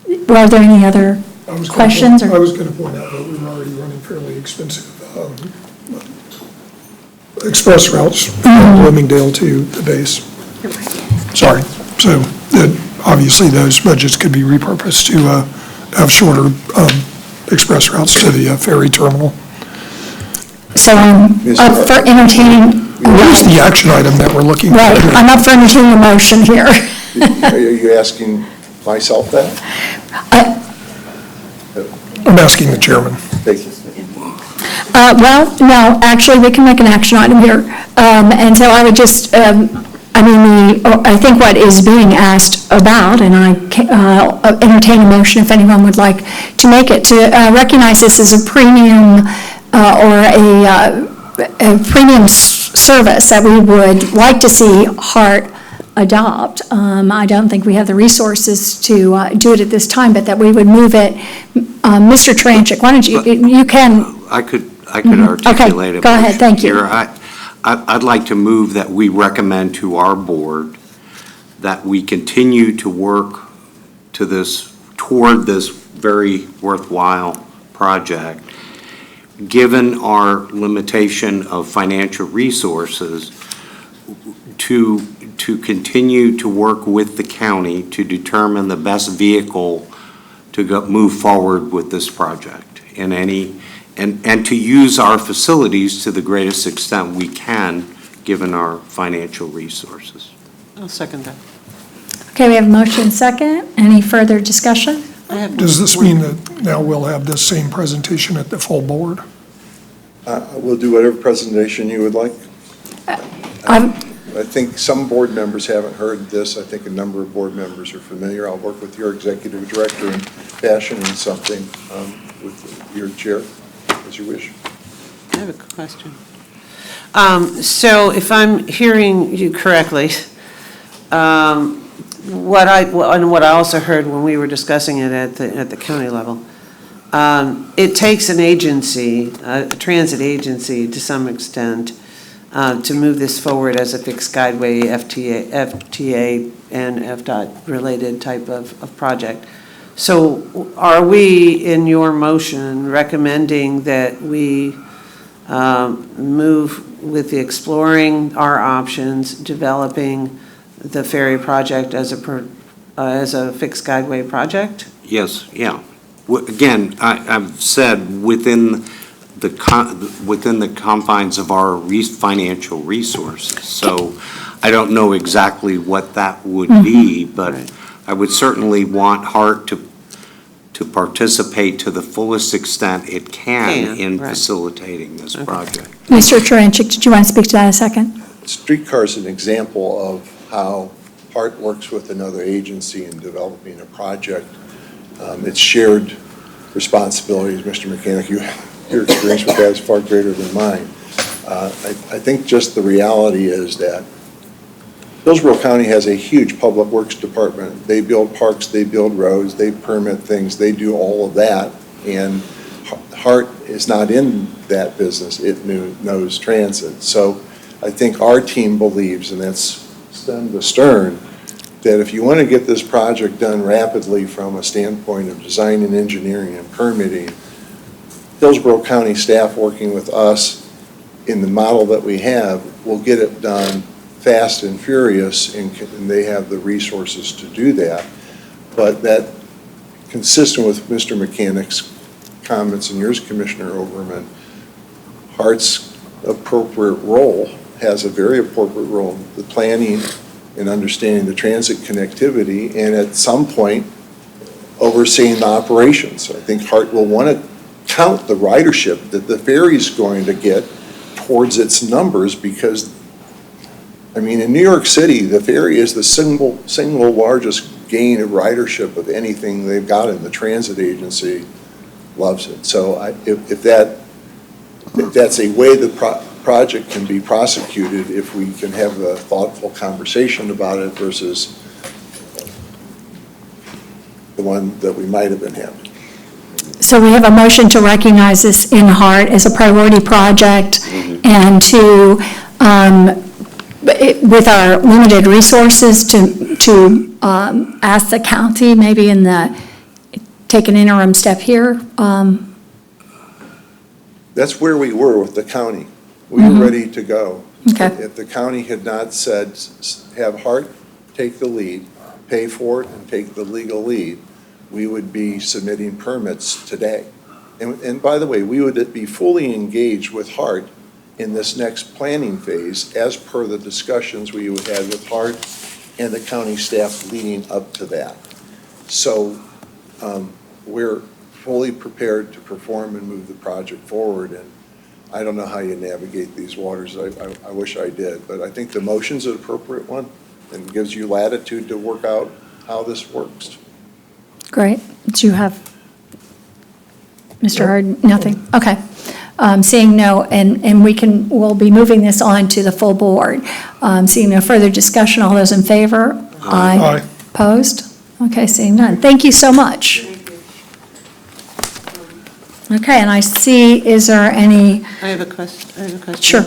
Were there any other questions? I was going to point out that we were already running fairly expensive express routes from Bloomingdale to the base. Sorry. So obviously those budgets could be repurposed to have shorter express routes to the ferry terminal. So I'm up for entertaining. Where's the action item that we're looking at? Right, I'm up for entertaining a motion here. Are you asking myself that? I'm asking the chairman. Thank you. Well, no, actually, we can make an action item here. And so I would just, I think what is being asked about, and I entertain a motion if anyone would like to make it, to recognize this as a premium or a premium service that we would like to see HART adopt. I don't think we have the resources to do it at this time, but that we would move it. Mr. Tranchik, why don't you can. I could articulate it. Okay, go ahead, thank you. Here, I'd like to move that we recommend to our board that we continue to work toward this very worthwhile project, given our limitation of financial resources, to continue to work with the county to determine the best vehicle to move forward with this project and to use our facilities to the greatest extent we can, given our financial resources. I'll second that. Okay, we have a motion second. Any further discussion? Does this mean that now we'll have this same presentation at the full board? We'll do whatever presentation you would like. I think some board members haven't heard this. I think a number of board members are familiar. I'll work with your executive director in fashioning something with your chair, as you wish. I have a question. So if I'm hearing you correctly, what I also heard when we were discussing it at the county level, it takes an agency, a transit agency to some extent, to move this forward as a fixed guideway FTA and FDOT related type of project. So are we, in your motion, recommending that we move with the exploring our options, developing the ferry project as a fixed guideway project? Yes, yeah. Again, I've said within the confines of our financial resources. So I don't know exactly what that would be, but Right. I would certainly want HART to participate to the fullest extent it can in right. facilitating this project. Mr. Tranchik, did you want to speak to that a second? Streetcar is an example of how HART works with another agency in developing a project. It's shared responsibilities. Mr. Mechanic, your experience with that is far greater than mine. I think just the reality is that Hillsborough County has a huge public works department. They build parks, they build roads, they permit things, they do all of that. And HART is not in that business. It knows transit. So I think our team believes, and that's stem to stern, that if you want to get this project done rapidly from a standpoint of design and engineering and permitting, Hillsborough County staff working with us in the model that we have will get it done fast and furious, and they have the resources to do that. But that, consistent with Mr. Mechanic's comments and yours, Commissioner Overman, HART's appropriate role has a very appropriate role, the planning and understanding the transit connectivity, and at some point, overseeing the operations. I think HART will want to count the ridership that the ferry's going to get towards its numbers, because, I mean, in New York City, the ferry is the single largest gain of ridership of anything they've got, and the transit agency loves it. So if that's a way the project can be prosecuted, if we can have a thoughtful conversation about it versus the one that we might have been having. So we have a motion to recognize this in HART as a priority project and to, with our limited resources, to ask the county maybe take an interim step here. That's where we were with the county. We were ready to go. Okay. If the county had not said, have HART take the lead, pay for it, and take the legal lead, we would be submitting permits today. And by the way, we would be fully engaged with HART in this next planning phase as per the discussions we had with HART and the county staff leading up to that. So we're fully prepared to perform and move the project forward, and I don't know how you navigate these waters. I wish I did, but I think the motion's an appropriate one and gives you latitude to work out how this works. Great. Do you have, Mr. Hurd, nothing? Okay. Seeing no, and we'll be moving this on to the full board. Seeing no further discussion, all those in favor? Aye. Opposed? Okay, seeing none. Thank you so much. Okay, and I see, is there any, I have a question. Sure.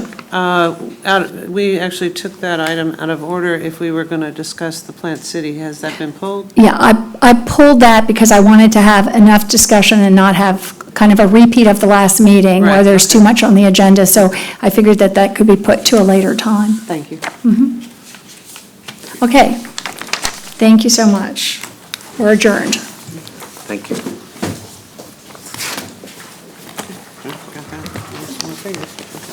We actually took that item out of order if we were going to discuss the Plant City. Has that been pulled? yeah, I pulled that because I wanted to have enough discussion and not have kind of a repeat of the last meeting where Right, there's okay. too much on the agenda, so I figured that that could be put to a later time. Thank you. Okay, thank you so much. We're adjourned. Thank you. Got that. That's my fingers.